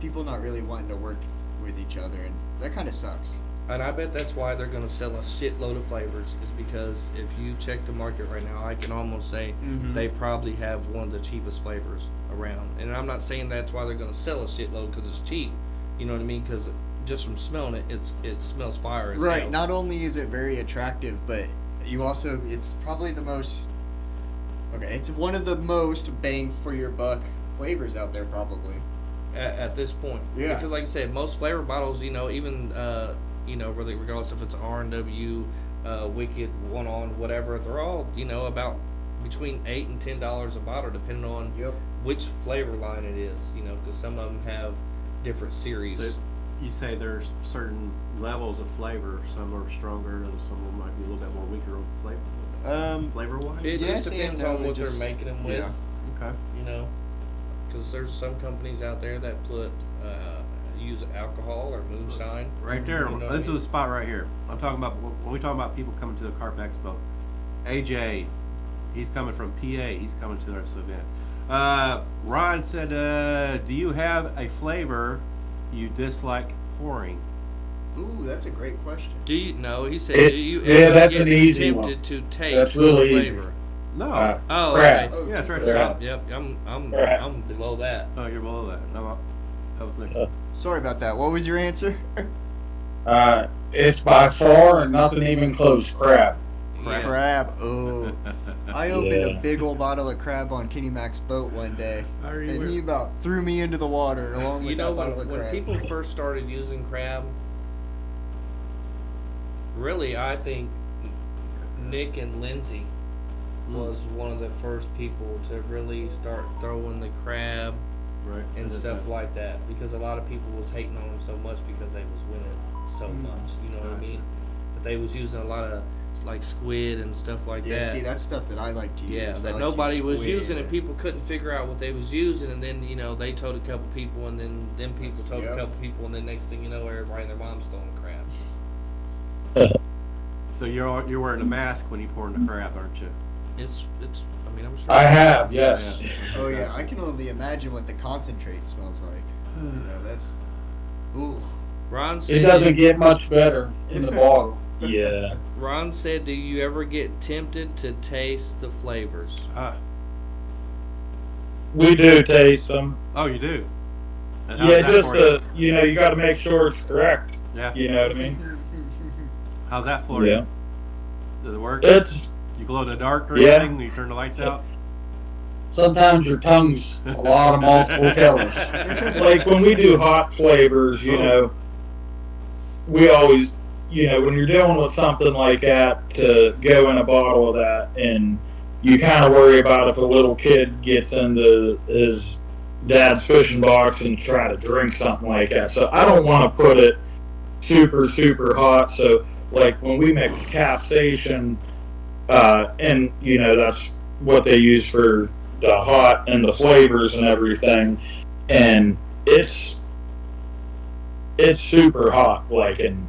people not really wanting to work with each other, and that kind of sucks. And I bet that's why they're going to sell a shitload of flavors, is because if you check the market right now, I can almost say Mhm. they probably have one of the cheapest flavors around. And I'm not saying that's why they're going to sell a shitload because it's cheap. You know what I mean? Because just from smelling it, it smells fire. As Right, hell. not only is it very attractive, but you also, it's probably the most, it's one of the most bang for your buck flavors out there, probably. at this point. Yeah. Because like I said, most flavor bottles, even really regardless if it's R&W, Wicked, One On, whatever, they're all about between $8 and $10 a bottle, depending on Yep. which flavor line it is. Because some of them have different series. So you say there's certain levels of flavor. Some are stronger, and some of them might be a little bit more weaker on flavor. Flavor wise. It Yes just depends and no, on it what just- they're making them with. yeah. Okay. Because there's some companies out there that use alcohol or moonshine. Right there. You know what I This is mean? the spot right here. I'm talking about when we talk about people coming to the Carp Expo. AJ, he's coming from PA. He's coming to this event. Ron said, "Do you have a flavor you dislike pouring?" Ooh, that's a great question. Do you know? He said, It- "Do you yeah, ever that's get an easy tempted one. to taste That's the really easy. flavor?" No. Oh, Crab. okay. Yeah, try Crab. to. Yep. I'm Crab. below that. Oh, you're below that. No, that was next. Sorry about that. What was your answer? It's by far and nothing even close. Crab. Yeah. Crab. Oh. I opened Yeah. a big old bottle of crab on Kenny Mac's boat one day, I and remember. he about threw me into the water along with You know, that bottle when of crab. people first started using crab, really, I think Nick and Lindsay was one of the first people to really start throwing the crab Right. and stuff like that, because a lot of people was hating on them so much because they was winning so much. You know what I Gotcha. mean? But they was using a lot of like squid and stuff like Yeah, that. see, that's stuff that I like to use. Yeah, I that like to nobody use was squid using, and or- people couldn't figure out what they was using, and then they told a couple people, and then them people told Yep. a couple people, and then next thing you know, everybody and their mom's throwing crab. So you're wearing a mask when you pour in the crab, aren't you? It's. I mean, I'm sure. I have, yes. Yeah. Oh yeah, I can only imagine what the concentrate smells like. That's. Ooh. Ron said. It doesn't get much better in the bottle. Yeah. Ron said, "Do you ever get tempted to taste the flavors?" We do taste them. Oh, you do. And how's Yeah, that just for you? you got to make sure it's correct. Yeah. You know what I mean? How's that for Yeah. you? Does it work? It's You glow in the dark or Yeah. anything when you turn the lights out? Sometimes your tongue's a lot of multiple colors. like when we do hot flavors, we always, when you're dealing with something like that, to go in a bottle of that, and you kind of worry about if a little kid gets into his dad's fishing box and try to drink something like that. So I don't want to put it super, super hot. So like when we mix capsaicin, and that's what they use for the hot and the flavors and everything, and it's super hot, and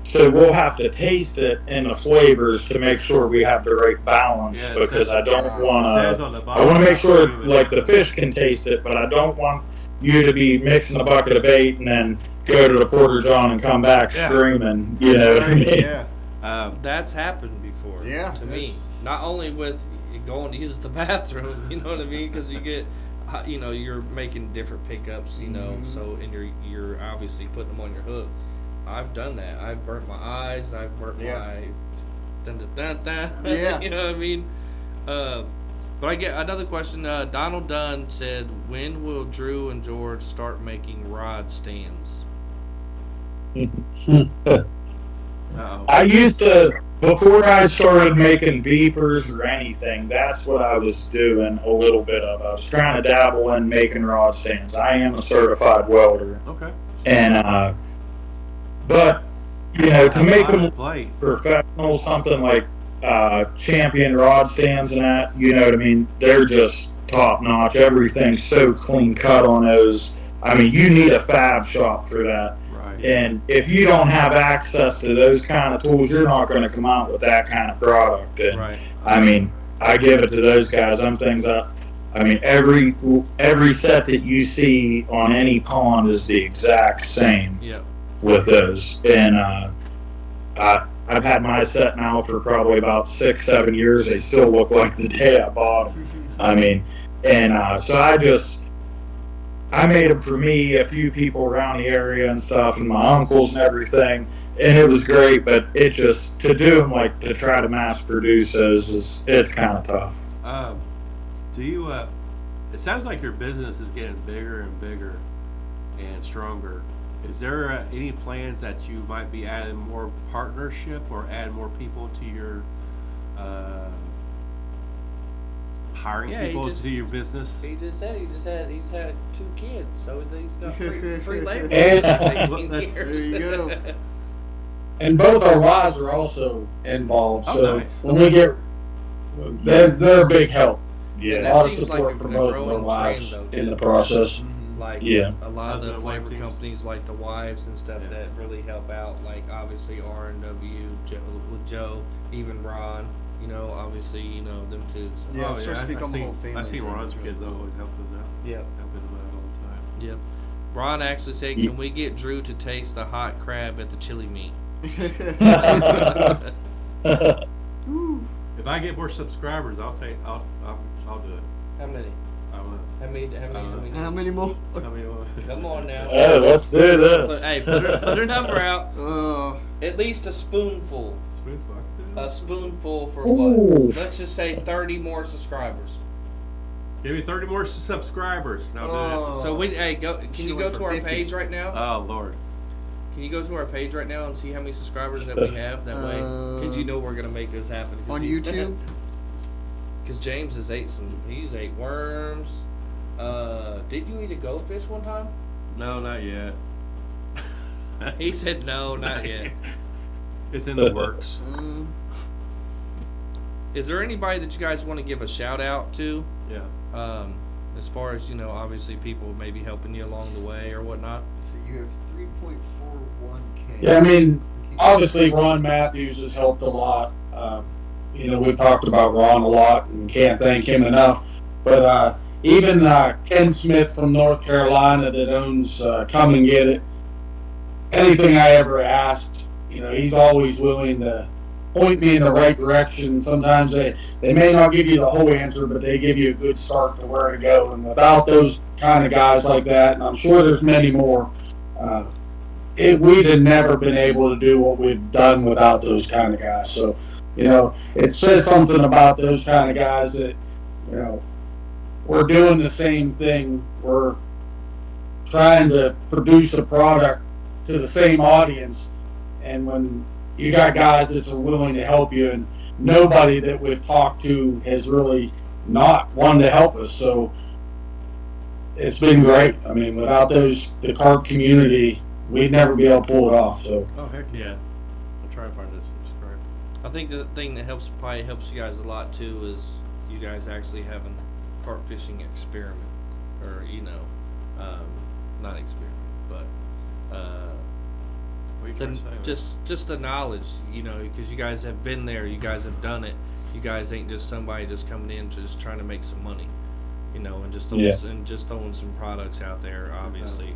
so we'll have to taste it and the flavors to make sure we have the right balance, Yeah, it because says- I don't It says want on the to. I want bottom. to make sure the fish can taste it, but I don't want you to be mixing a bucket of bait and then go to the porter john and come back Yeah. screaming. You know what I mean? Yeah. That's happened before. Yeah, To me, that's- not only with going to use the bathroom, you know what I mean? Because you get, you're making different pickups, Mhm. So and you're obviously putting them on your hook. I've done that. I've burnt my eyes. I've burnt Yeah. my, dun, dun, dun, dun, Yeah. you know what I mean? But I get another question. Donald Dunn said, "When will Drew and George start making rod stands?" Uh-oh. I used to, before I started making beepers or anything, that's what I was doing a little bit of. I was trying to dabble in making rod stands. I am a certified welder. Okay. And, but, to make them play. professional, something like champion rod stands and that, you know what I mean? They're just top notch. Everything's so clean cut on those. I mean, you need a fab shop for that. Right. And if you don't have access to those kind of tools, you're not going to come out with that kind of product. And Right. I mean, I give it to those guys. Every set that you see on any pond is the exact same Yep. with those. And I've had my set now for probably about 6-7 years. They still look like the day I bought them. I mean, and so I made them for me, a few people around the area and stuff, and my uncles and everything, and it was great. But it just, to do them, to try to mass produce those, it's kind of tough. Do you it sounds like your business is getting bigger and bigger and stronger. Is there any plans that you might be adding more partnership or add more people to your hiring Yeah, he people just- to your business? He just said he's had 2 kids, so he's got free labor. And- for Well, 18 that's- There years. you go. And both our wives are also involved. Oh, So nice. when we get, they're a big help. And A that lot of seems like support a for both of our growing wives trend, though, in too. the process. Mhm. Like Yeah. a lot of the Husband and wife flavor teams. companies, like the wives and stuff, Yeah. that really help out. Like obviously R&W with Joe, even Ron. You know, obviously you know them too. So. Yeah, it starts to become a whole family I've seen thing. Ron's It's really kids cool. always helping out, Yep. helping them out all the time. Yep. Ron actually said, "Can we get Drew to taste the hot crab at the chili meat?" Woo. If I get more subscribers, I'll do it. How many? I want How many? How many more? to. I mean, Come on now. Hey, let's do Put, this. hey, put a number out. Oh, At least a spoonful. smooth fuck. A spoonful for Ooh. what? Let's just say 30 more subscribers. Give me 30 more subscribers. And I'll do Oh. So go. Can She you went go for to our 50. page right it. now? Oh Lord. Can you go to our page right now and see how many subscribers that we have? That way, because you know we're gonna make this happen. on YouTube? Because James has he's ate worms. Did you eat a goldfish one time? No, not yet. He said no, not yet. It's in the works. Is there anybody that you guys want to give a shout out to? Yeah. As far as obviously people maybe helping you along the way or whatnot. So you have 3.41K. Yeah, I mean, obviously Ron Matthews has helped a lot. We've talked about Ron a lot and can't thank him enough. But even Ken Smith from North Carolina that owns Come and Get It, anything I ever asked, he's always willing to point me in the right direction. Sometimes they may not give you the whole answer, but they give you a good start to where to go. And without those kind of guys like that, and I'm sure there's many more, we'd have never been able to do what we've done without those kind of guys. So, it says something about those kind of guys that, we're doing the same thing. We're trying to produce a product to the same audience. And when you got guys that are willing to help you, and nobody that we've talked to has really not wanted to help us. So it's been great. I mean, without the carp community, we'd never be able to pull it off. So Oh heck yeah. Yeah. I'll try to find this subscribe. I think the thing that probably helps you guys a lot too is you guys actually having carp fishing experiment, or not experiment, but What are you trying to say? just the knowledge, because you guys have been there, you guys have done it. You guys ain't just somebody just coming in just trying to make some money, and just throwing some products out there. Obviously,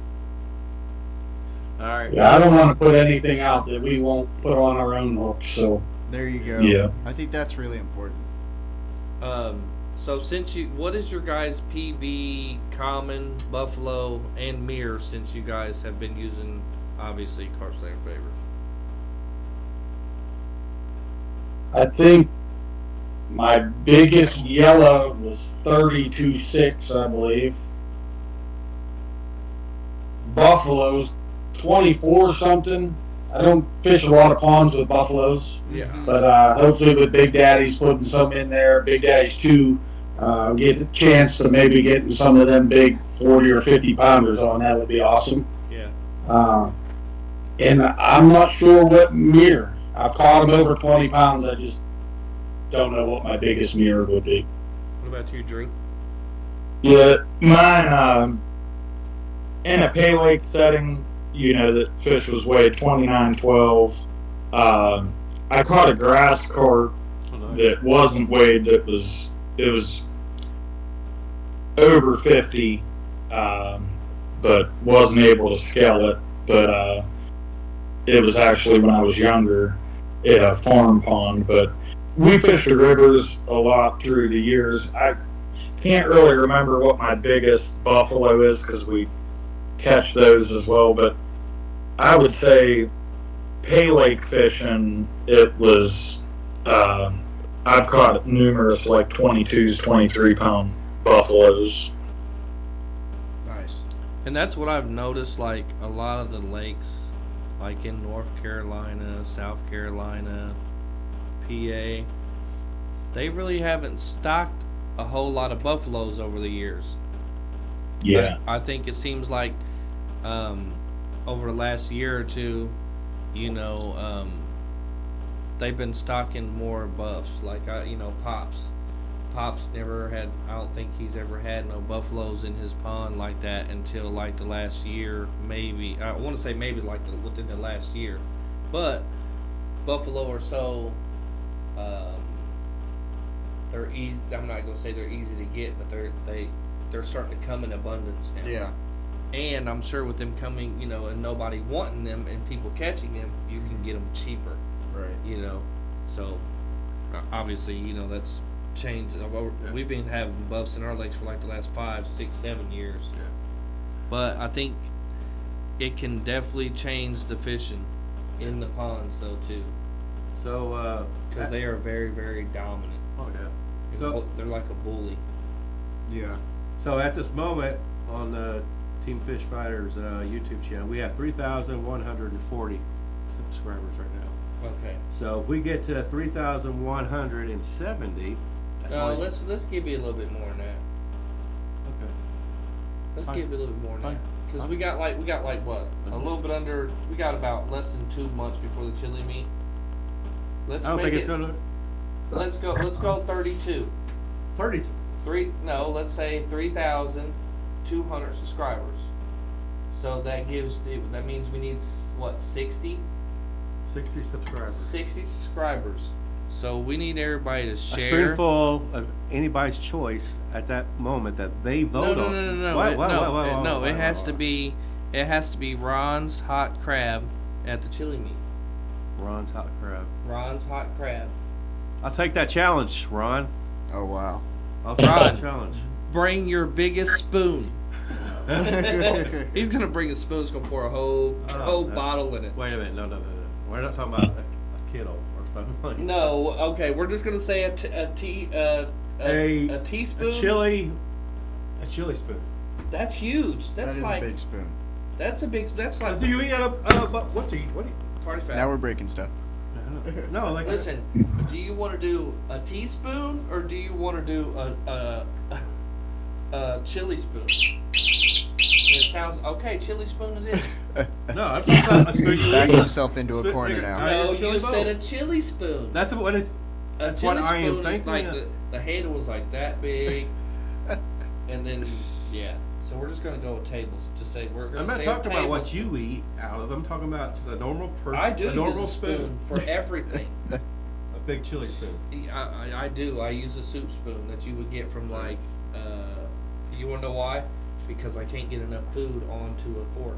All right. yeah, I don't want to put anything out that we won't put on our own hook. So There you go. Yeah. I think that's really important. So what is your guys' PB, Common, Buffalo, and Mirror, since you guys have been using obviously Carp Slayers flavors? I think my biggest yellow was 32.6, I believe. Buffalo's 24 something. I don't fish a lot of ponds with buffaloes, Yeah. but hopefully with Big Daddy's putting some in there, Big Daddy's 2, get the chance to maybe getting some of them big 40 or 50 pounders on. That would be awesome. Yeah. And I'm not sure what mirror. I've caught them over 20 pounds. I just don't know what my biggest mirror would be. What about you, Drew? Yeah, mine, in a pay lake setting, that fish was weighed 29-12. I caught a grass carp Oh, nice. that wasn't weighed, it was over 50, but wasn't able to scale it. But it was actually when I was younger at a farm pond. But we fished the rivers a lot through the years. I can't really remember what my biggest buffalo is because we catch those as well. But I would say pay lake fishing, it was, I've caught numerous like 22s, 23 pound buffaloes. And that's what I've noticed, like a lot of the lakes, like in North Carolina, South Carolina, PA, they really haven't stocked a whole lot of buffaloes over the years. Yeah. I think it seems like over the last year or two, they've been stocking more buffs. Like Pops. Pops never had. I don't think he's ever had no buffaloes in his pond like that until like the last year, maybe. I want to say maybe like within the last year, but buffalo are so. They're easy. I'm not gonna say they're easy to get, but they're starting to come in abundance now. Yeah. And I'm sure with them coming, and nobody wanting them and people catching them, you can get them cheaper. Right. So obviously, that's changed. We've been having buffs in our lakes for like the last 5, 6, 7 years. Yeah. But I think it can definitely change the fishing in the ponds though too, So, because they are very, very dominant. oh yeah. So, They're like a bully. Yeah. so at this moment on the Team Fish Fighters YouTube channel, we have 3,140 subscribers right now. Okay. So if we get to 3,170, that's all. Let's give you a little bit more than that. Okay. Let's Fine. give you a little bit more than Fine. that. Because Fine. we got like what? A Mhm. little bit under. We got about less than 2 months before the chili meat. Let's I don't make think it's it. gonna Let's go 32. 30. Let's say 3,200 subscribers. So that that means we need what, 60? 60 subscribers. 60 subscribers. So we need everybody to A share. spoonful of anybody's choice at that moment that they vote No, on. no, no, no, no. What? It- What? no, What? What? it- What? no, What? it has What? to be. It has to be Ron's hot crab at the chili meat. Ron's hot crab. Ron's hot crab. I'll take that challenge, Ron. Oh wow. I'll take Ron. that challenge. Bring your biggest spoon. He's gonna bring a spoon. He's gonna pour a whole Oh, no. bottle in it. Wait a minute. No. We're not talking about a Kittle or something like that. No, okay. We're just gonna say a teaspoon. A chili spoon. That's huge. That That's is like a big spoon. that's a big. That's like Do you eat what do you? party foul. Now we're breaking stuff. No, like Listen, do you want to do a teaspoon or do you want to do a chili spoon? It sounds okay. Chili spoon it is. No, I'm talking about a spoon. He's you backing eat. himself into a Spoon- corner bigger- now. No, chili you said bowl. a chili spoon. That's what it. A That's chili what I am spoon is thinking. like the handle was like that big, and then yeah. So we're just gonna go with tables. Just say we're gonna I'm not say talking a about what tablespoon. you eat out of. I'm talking about just a normal person. I do a normal use a spoon for everything. A big chili spoon. I do. I use a soup spoon that you would get from like. You wanna know why? Because I can't get enough food onto a fork.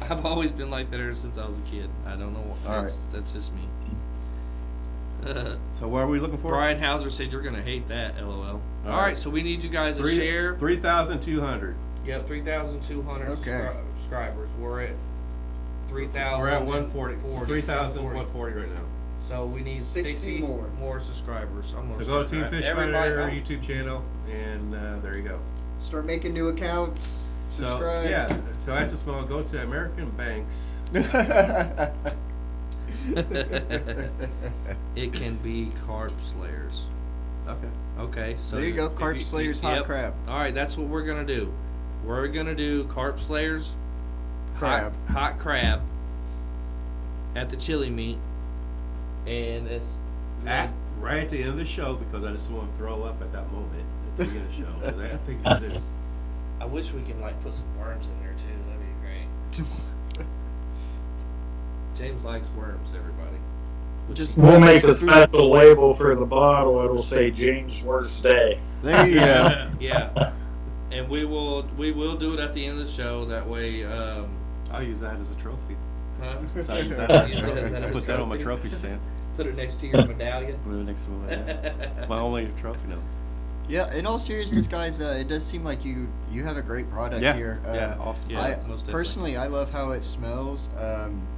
I've always been like that ever since I was a kid. I don't know. All right. That's just me. So what are we looking for? Brian Hauser said you're gonna hate that. LOL. All right, so we need you guys to share. 3,200. Yep, 3,200 Okay. subscribers. We're at 3,000. We're at 140. 3,140 right now. So we need 60 more subscribers. I'm gonna So go to start Team Fish everybody- Fighter YouTube channel, and there you go. Start making new accounts. So Subscribe. yeah, so at this moment, go to American Banx. It can be Carp Slayers. Okay. Okay, so There you go, if Carp Slayers hot yep. crab. All right, that's what we're gonna do. We're gonna do Carp Slayers Crab. hot crab at the chili meat, and it's Right at the end of the show, because I just want to throw up at that moment at the end of the show. And I think that's it. I wish we can like put some worms in there too. That'd be great. James likes worms, everybody. Just We'll make a special label for the bottle. It'll say James' worst day. There you go. Yeah, and we will do it at the end of the show. That way, I'll use that as a trophy. huh? So I use that as a Use it as trophy. a Put that on my trophy? trophy stand. Put it next to your medallion. Put it next to my my only trophy now. Yeah, in all seriousness, guys, it does seem like you have a great product Yeah. here. Yeah. Awesome. Yeah. I most definitely. personally, I love how it smells.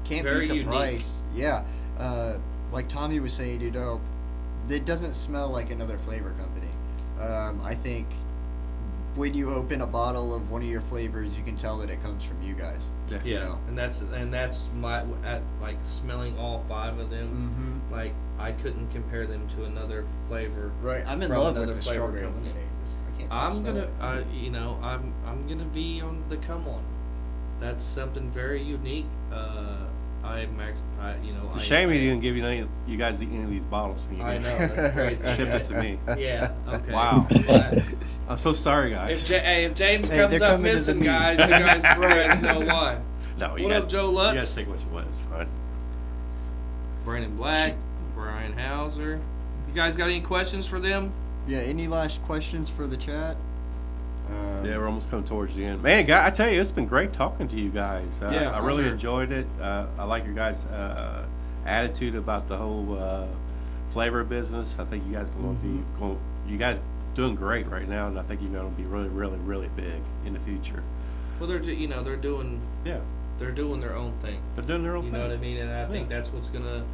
Can't Very beat the unique. price. Yeah, like Tommy was saying, it doesn't smell like another flavor company. I think when you open a bottle of one of your flavors, you can tell that it comes from you guys. Yeah. Yeah, know. and that's my like smelling all 5 of them. Mm-hmm. Like I couldn't compare them to another flavor. Right. I'm in From love with another the flavor strawberry company. lemonade. I can't stop I'm smelling gonna, it. I'm gonna be on the come on. That's something very unique. It's a shame he didn't give you guys any of these bottles. So you I can know that's crazy. Ship it to me. Yeah. Okay. Wow. Right. I'm so sorry, If, guys. If James Hey, comes they're up coming to the missing, meet. guys, you guys know why. No, you What guys. up, Joe You Lutz? guys take what you want. It's fine. Brandon Black, Brian Hauser. You guys got any questions for them? Yeah. Any last questions for the chat? Yeah, we're almost coming towards the end. Man, I tell you, it's been great talking to you guys. Yeah, I really sure. enjoyed it. I like your guys' attitude about the whole flavor business. I think you guys you guys doing great right now, and I think you're going to be really, really, really big in the future. Well, they're they're doing Yeah, their own thing. they're doing their own You thing. know what I mean? And I think that's what's gonna,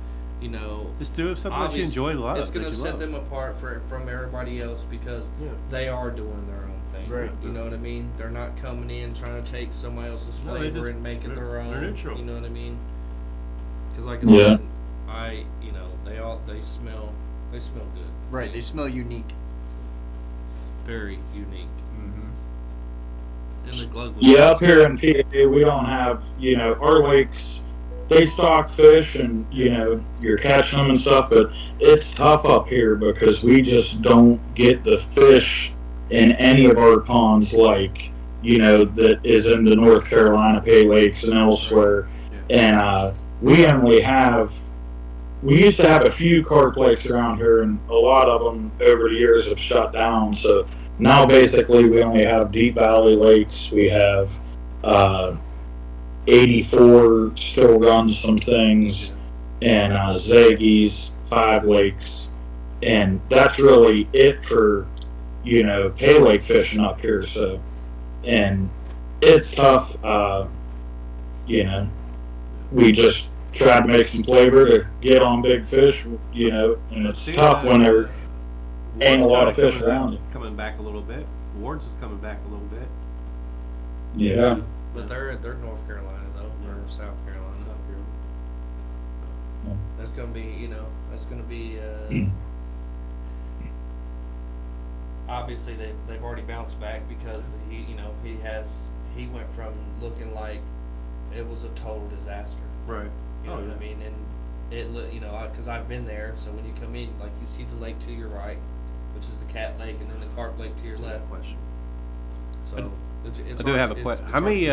Just do something that you obvious- enjoy, love. It's gonna that you set love. them apart from everybody else because Yeah. they are doing their own thing. Right. You know what I mean? They're not coming in trying to take somebody else's No, they flavor just- and make it their they're own. neutral. You know what I mean? Because like I Yeah. said, they smell good. Right. They smell unique. Very unique. Mm-hmm. And the glug. Yeah, up here in PA, we don't have, our lakes, they stock fish and, you're catching them and stuff, but it's tough up here because we just don't get the fish in any of our ponds like, that is in the North Carolina Pay Lakes and elsewhere. And we used to have a few carp lakes around here, and a lot of them over the years have shut down. So now basically we only have Deep Valley lakes. We have 84 still runs some things, and Zaggy's 5 lakes, and that's really it for pay lake fishing up here. So, and it's tough. We just try to make some flavor to get on big fish, and it's tough when there ain't a lot of fish around it. Coming back a little bit. Ward's is coming back a little bit. Yeah. But they're North Carolina though, or South Carolina. That's gonna be, obviously they've already bounced back because he went from looking like it was a total disaster. Right. You know what I mean? And because I've been there, so when you come in, like you see the lake to your right, which is the Cat Lake, and then the Carp Lake to your left. Question. So it's I do have a question. How many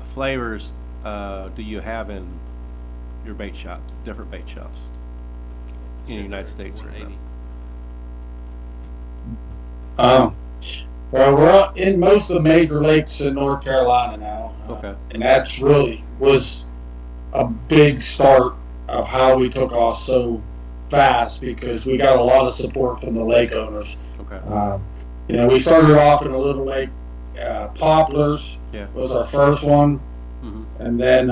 flavors do you have in your bait shops? Different bait shops in the United States right now. 180. Well, we're in most of the major lakes in North Carolina now. Okay. And that's really was a big start of how we took off so fast because we got a lot of support from the lake owners. Okay. We started off in a little lake, Poplars Yeah. was our first one. Mhm. And then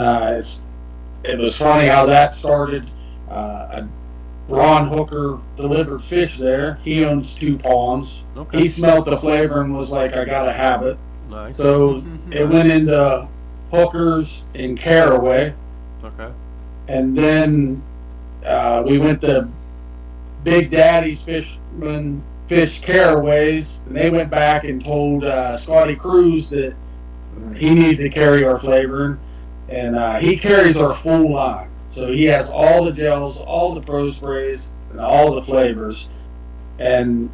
it was funny how that started. Ron Hooker delivered fish there. He owns 2 ponds. Okay. He smelt the flavor and was like, I gotta have it. Nice. So it went into Hookers in Caraway. Okay. And then we went to Big Daddy's Fish Caraways. And they went back and told Scotty Cruz that he needed to carry our flavor. And he carries our full line. So he has all the gels, all the pro sprays, and all the flavors. And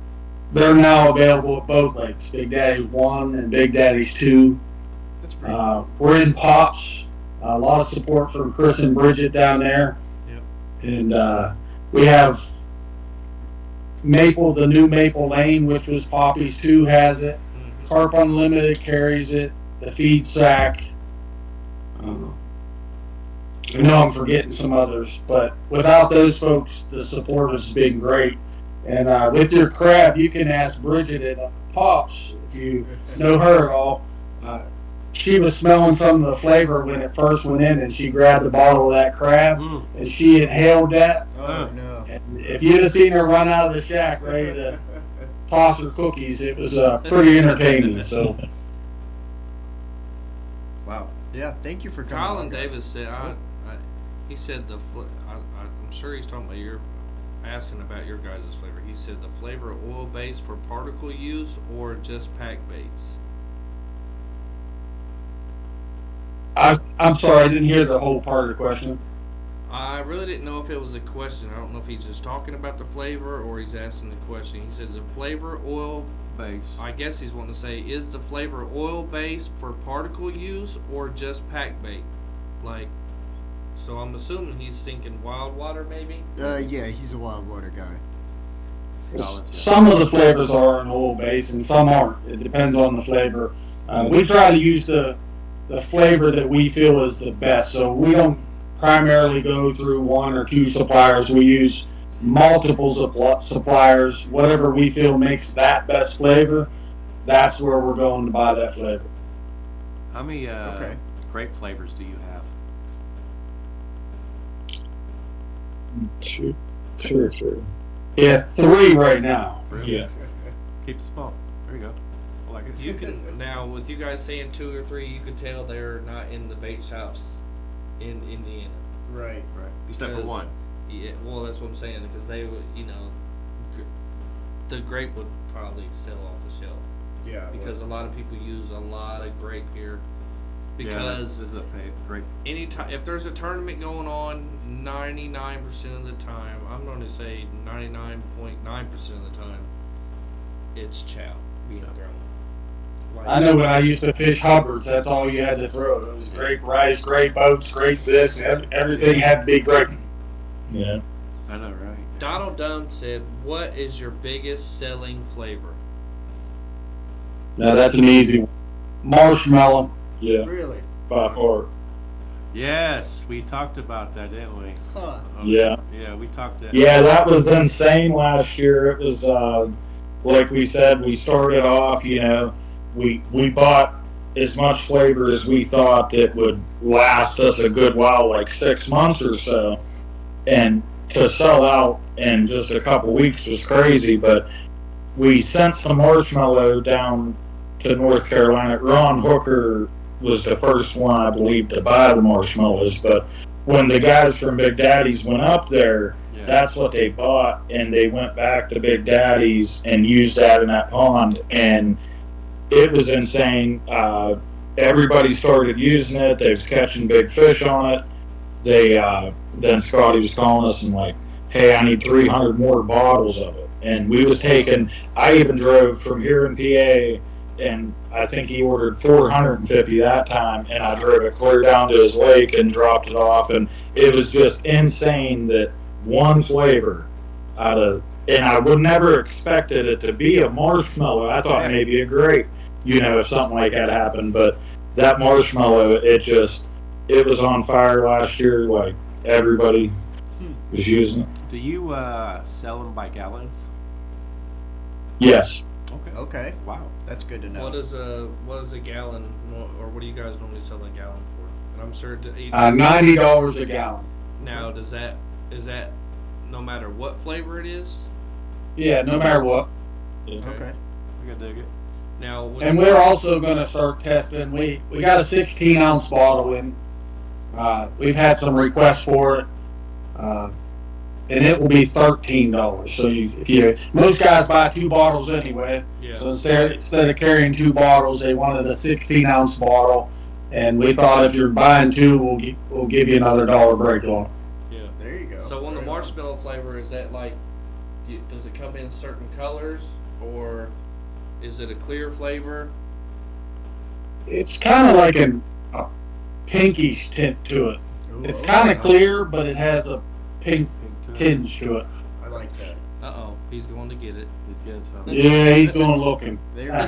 they're now available at both lakes, Big Daddy 1 and Big Daddy's 2. That's pretty cool. We're in Pops. A lot of support from Chris and Bridget down there. Yep. And we have Maple, the new Maple Lane, which was Poppy's 2, has it. Carp Unlimited carries it. The Feed Sack. I know I'm forgetting some others, but without those folks, the support has been great. And with your crab, you can ask Bridget at Pops if you know her at all. She was smelling some of the flavor when it first went in, and she grabbed the bottle of that crab, and she inhaled that. Oh no. And if you'd have seen her run out of the shack ready to tosser cookies. It was pretty entertaining. So Wow. Yeah, thank you for coming Colin on, guys. Davis said, he said I'm sure he's talking about asking about your guys' flavor. He said the flavor oil base for particle use or just pack baits. I'm sorry, I didn't hear the whole part of the question. I really didn't know if it was a question. I don't know if he's just talking about the flavor or he's asking the question. He said the flavor oil Base. I guess he's wanting to say, is the flavor oil base for particle use or just pack bait? Like, so I'm assuming he's thinking wild water maybe? Yeah, he's a wild water guy. College, yeah. Some of the flavors are an oil base and some aren't. It depends on the flavor. We try to use the flavor that we feel is the best. So we don't primarily go through one or two suppliers. We use multiple suppliers. Whatever we feel makes that best flavor, that's where we're going to buy that flavor. How many Okay. grape flavors do you have? Sure. Yeah, 3 right now. Yeah. Keep it small. There you go. I like it. You can, now with you guys saying 2 or 3, you could tell they're not in the bait shops in Indiana. Right. Right. Except for Because- one. Yeah, well, that's what I'm saying, because they would, the grape would probably sell off the shelf. Yeah. Because a lot of people use a lot of grape here. Yeah, Because this is a grape. anytime, if there's a tournament going on, 99% of the time, I'm going to say 99.9% of the time, it's chow being thrown. Like, I know when I used to fish Hubbards, that's all you had to throw. It was grape rice, grape oats, grape this. Everything had to be grape. Yeah. I know, right? Donald Dunn said, "What is your biggest selling flavor?" Now that's an easy one. Marshmallow. Yeah. Really? By far. Yes, we talked about that, didn't we? Huh. Yeah. Yeah, we talked that. Yeah, that was insane last year. It was like we said, we started off, we bought as much flavor as we thought that would last us a good while, like 6 months or so. And to sell out in just a couple weeks was crazy, but we sent some marshmallow down to North Carolina. Ron Hooker was the first one, I believe, to buy the marshmallows, but when the guys from Big Daddy's went up there, Yeah. that's what they bought, and they went back to Big Daddy's and used that in that pond, and it was insane. Everybody started using it. They was catching big fish on it. Then Scotty was calling us and like, hey, I need 300 more bottles of it. And we was taking, I even drove from here in PA, and I think he ordered 450 that time, and I drove it clear down to his lake and dropped it off, and it was just insane that one flavor and I would never expected it to be a marshmallow. I thought maybe a grape, if something like that happened, but that marshmallow, it was on fire last year, like everybody was using it. Do you sell them by gallons? Yes. Okay. Okay. Wow. That's good to know. What is a gallon, or what do you guys normally sell a gallon for? And I'm sure $90 a gallon. Now, is that no matter what flavor it is? Yeah, no matter what. Okay. I can dig it. Now, And we're also going to start testing. We got a 16-ounce bottle in. We've had some requests for it, and it will be $13. So most guys buy 2 bottles anyway. yeah. So instead of carrying 2 bottles, they wanted a 16-ounce bottle, and we thought if you're buying 2, we'll give you another $1 break on it. There you go. So on the Right marshmallow flavor, is that like, does it come in certain colors, or is it a clear flavor? It's kind of like a pinkish tint to it. Ooh, It's okay. kind of clear, but it has a pink Pink tinge to it. I like that. Uh-oh, he's going to get it. He's getting something. Yeah, he's going looking. There we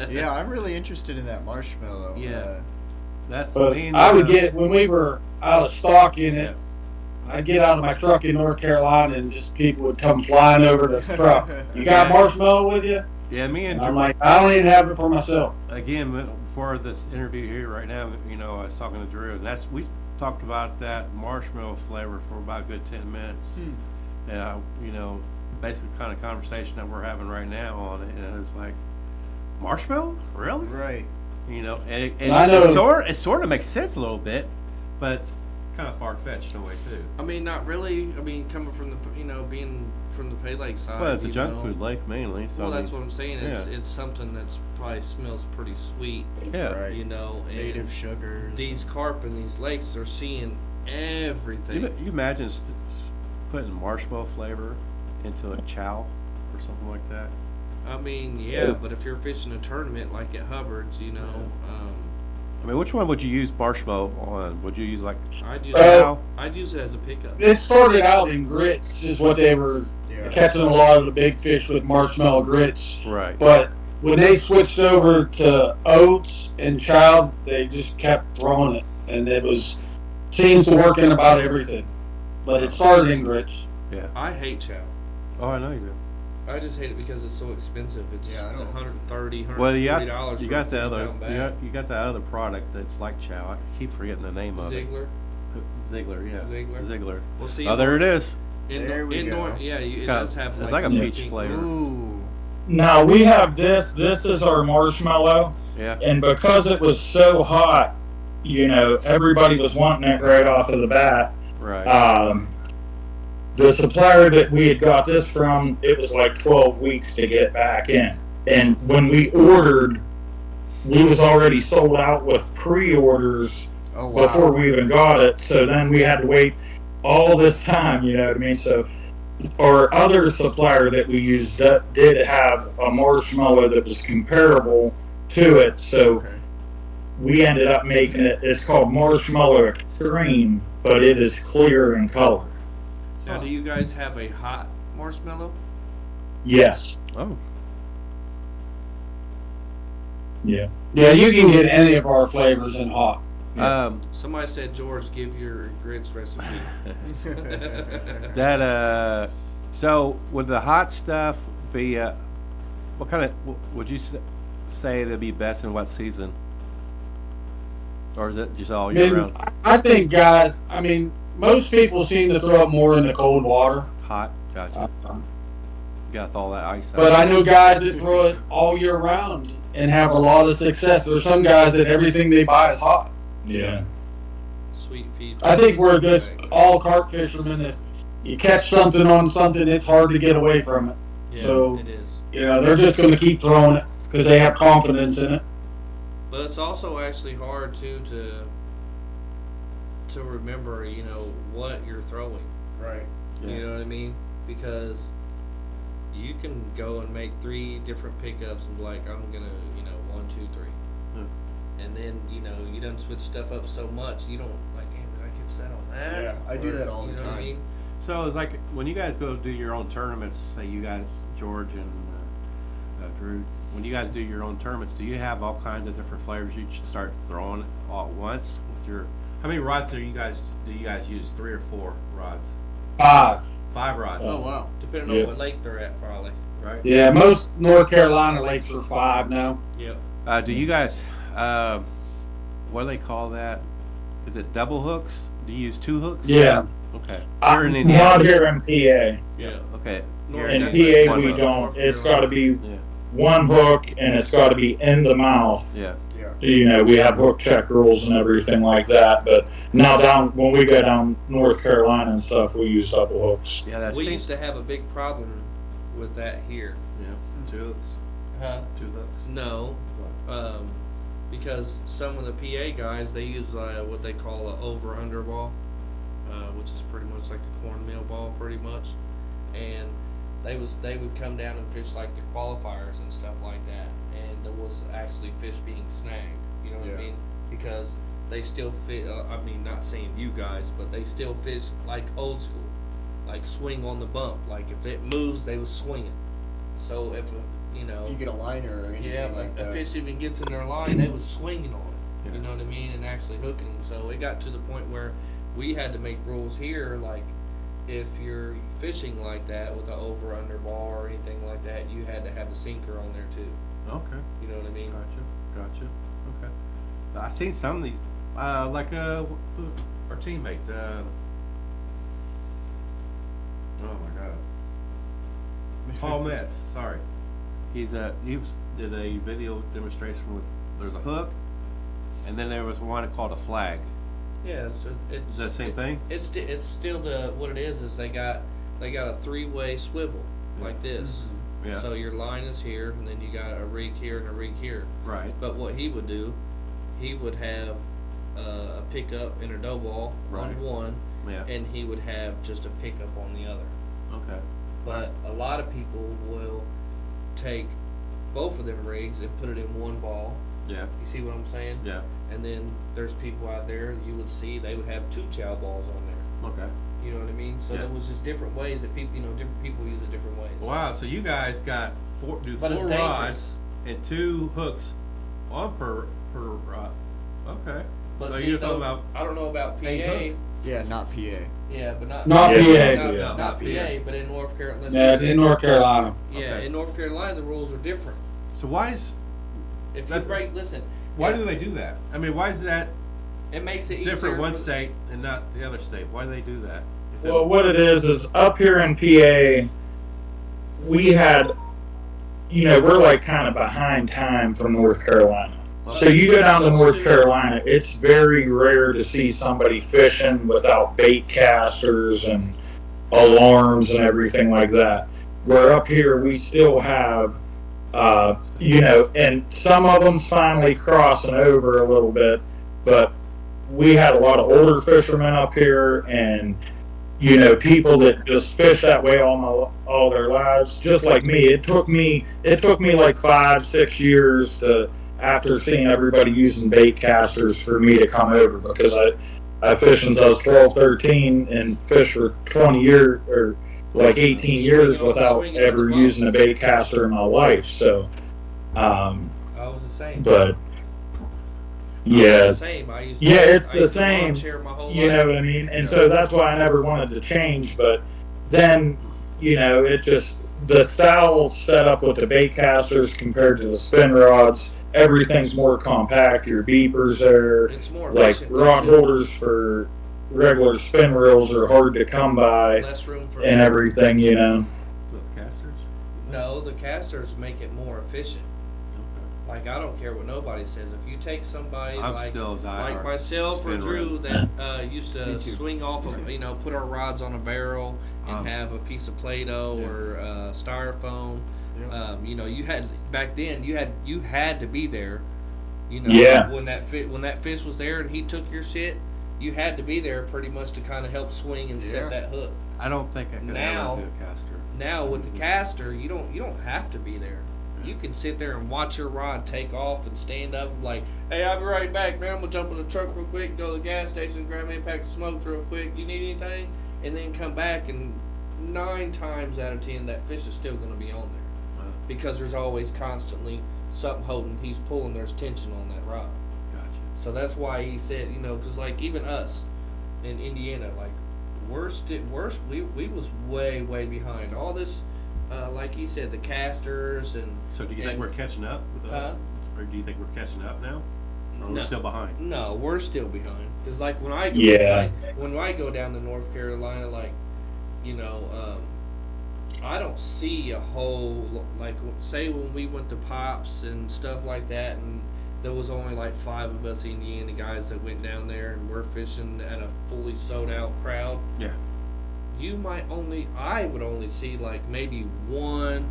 go. Yeah, I'm really interested in that marshmallow. Yeah. That's But me and I would get it when we were out of stock in it. Yeah. I'd get out of my truck in North Carolina, and just people would come flying over to the truck. You got marshmallow with you? Yeah, me and And I'm like, I don't even have it for myself. again for this interview here right now. I was talking to Drew, and we talked about that marshmallow flavor for about a good 10 minutes. And basic kind of conversation that we're having right now on it, and it's like, marshmallow, really? Right. You know, and I know- it sort of makes sense a little bit, but it's kind of far fetched in a way too. I mean, not really. I mean, coming from the, being from the Pay Lake side. Well, it's a you junk know. food lake mainly. So Well, I that's mean, what I'm saying. It's something that's probably smells pretty sweet. yeah. Right. You know, and Native sugars. these carp in these lakes are seeing everything. You imagine putting marshmallow flavor into a chow or something like that. I mean, yeah, but if you're fishing a tournament like at Hubbard's, I mean, which one would you use marshmallow on? Would you use like I'd use it as a pickup. It started out in grits, is what they were Yeah. catching a lot of the big fish with marshmallow grits. right? But when they switched over to oats and child, they just kept throwing it, and seems to work in about everything. But it started in grits. Yeah. I hate chow. Oh, I know you do. I just hate it because it's so expensive. It's Yeah, I know. $130, Well, you $140 you for got a the other 50-pound bag. you got that other product that's like chow. I keep forgetting the name of Ziegler. it. Ziegler, yeah. Ziegler? Well, see, Oh, there it is. There we go. Yeah, It's it got- does have it's like a pink peach flavor. Ooh. Now we have this. This is our marshmallow, Yeah. and because it was so hot, everybody was wanting it right off of the bat. Right. The supplier that we had got this from, it was like 12 weeks to get back in. And when we ordered, we was already sold out with pre-orders Oh wow. before we even got it. So then we had to wait all this time, you know what I mean? So our other supplier that we used did have a marshmallow that was comparable to it. So Okay. we ended up making it. It's called Marshmallow Extreme, but it is clear in color. Now, do you guys have a hot marshmallow? Yes. Oh. Yeah. Yeah, you can get any of our flavors in hot. Somebody said, George, give your grits recipe. That so would the hot stuff be what kind of would you say that'd be best in what season? Or is it just all year round? I think, guys, most people seem to throw it more in the cold water. Hot, gotcha. Got all that ice out. But I know guys that throw it all year round and have a lot of success. There's some guys that everything they buy is hot. Yeah. Sweet feed. I think we're just all carp fishermen. If you catch something on something, it's hard to get away from it. Yeah, So, it is. they're just going to keep throwing it because they have confidence in it. But it's also actually hard too to remember, what you're throwing. Right. Yeah. You know what I mean? Because you can go and make 3 different pickups and be like, I'm gonna, 1, 2, 3. Yeah. And then, you done switch stuff up so much, you don't like, hey, did I catch that on that? Yeah, I do that all the you know what I time. mean? So it's like when you guys go do your own tournaments, say you guys, George and Drew, when you guys do your own tournaments, do you have all kinds of different flavors you should start throwing all at once with your? How many rods do you guys use? 3 or 4 rods? 5. 5 rods. Oh wow. Depending Yeah. on what lake they're at, probably. Right. Yeah, most North Carolina lakes are 5 now. Yep. Do you guys? What do they call that? Is it double hooks? Do you use 2 hooks? Yeah. Okay. Here in Not Indiana. here in PA. Yeah. Okay. North- Here In That's PA, like we one don't. North It's got to be Yeah. one hook, and it's got to be in the mouth. Yeah. Yeah. We have hook check rules and everything like that. But now when we go down North Carolina and stuff, we use double hooks. Yeah. That's We used to have a big problem with that here. Yeah. 2 hooks. Huh? 2 hooks. No. Because some of the PA guys, they use what they call a over-under ball, which is pretty much like a cornmeal ball, pretty much. And they would come down and fish like the qualifiers and stuff like that, and there was actually fish being snagged. You know what Yeah. I mean? Because they still fit. Not saying you guys, but they still fish like old school, like swing on the bump. Like if it moves, they was swinging. So if If you get a liner or anything yeah, like but a that. fish even gets in their line, they was swinging on it. Yeah. You know what I mean, and actually hooking them. So it got to the point where we had to make rules here, like if you're fishing like that with an over/under ball or anything like that, you had to have a sinker on there too. Okay. You know what I mean? Gotcha. Okay. I seen some of these, like our teammate. Oh my God. Paul Metz. Sorry, he did a video demonstration with. There's a hook, and then there was one called a flag. Yeah, it's Is that the same thing? It's still what it is they got a three-way swivel like this. Yeah. So your line is here, and then you got a rig here and a rig here. Right. But what he would do, he would have a pickup and a dough ball Right. on one, Yeah. and he would have just a pickup on the other. Okay. But a lot of people will take both of them rigs and put it in one ball. Yeah. You see what I'm saying? Yeah. And then there's people out there you would see they would have two chow balls on there. Okay. You know what I mean? So Yeah. there was just different ways that people, different people use it different ways. Wow. So you guys got four But it's rods dangerous. and 2 hooks on per rod. Okay. But So see, you're talking though, about I don't know about PA. 8 hooks. Yeah, not PA. Yeah, but not Not Yeah. PA. Not Not PA, PA. but in North Carolina. Yeah, in North Carolina. Yeah, Okay. in North Carolina the rules are different. So why is If you That's- break, listen. why yeah, do they do that? I mean, why is that it makes it easier different one for- state and not the other state? Why do they do that? If they- Well, what it is up here in PA, we had, we're like kind of behind time from North Carolina. So you go down to North Carolina, it's very rare to see somebody fishing without bait casters and alarms and everything like that. Where up here, we still have, and some of them's finally crossing over a little bit, but we had a lot of older fishermen up here and people that just fish that way all their lives, just like me. It took me like 5-6 years after seeing everybody using bait casters for me to come over, because I fished since I was 12, 13 and fished for 20 years or like 18 years without ever using a bait caster in my life. So, I was the same. but I yeah, was the same. I used yeah, to, it's I the used to same. lawn chair my whole You life. know what I mean? And so that's why I never wanted to change. But then, it just, the style set up with the bait casters compared to the spin rods, everything's more compact. Your beepers there, It's more like efficient. rod holders for regular spin reels are hard to come by Less room for and everything, with casters? No, the casters make it more efficient. Okay. Like I don't care what nobody says. If you take somebody I'm like still a diehard like myself or spin Drew reel. that used Me to too. swing off of put our rods on a barrel and have a piece of Play-Doh Yeah. or styrofoam. Yep. You had back then you had to be there. Yeah. When that fish was there and he took your shit, you had to be there pretty much to kind of help swing and Yeah. set that hook. I don't think I could Now- ever do a caster. Now with the caster, you don't have to be there. You can sit there and watch your rod take off and stand up and like, hey, I'll be right back, man. I'm gonna jump in the truck real quick, go to the gas station, grab me a pack of smokes real quick. You need anything? And then come back, and 9 times out of 10, that fish is still gonna be on there because there's always constantly something holding. He's pulling. There's tension on that rod. Gotcha. So that's why he said, because like even us in Indiana, like we was way behind all this. Like he said, the casters and So do you think we're catching up? Huh? Or do you think we're catching up now? Or No. we're still behind? no, we're still behind. Cause like when I go, Yeah. when I go down to North Carolina, like I don't see a whole like say when we went to Pops and stuff like that, and there was only like 5 of us Indiana guys that went down there, and we're fishing at a fully sold out crowd. Yeah. I would only see like maybe 1,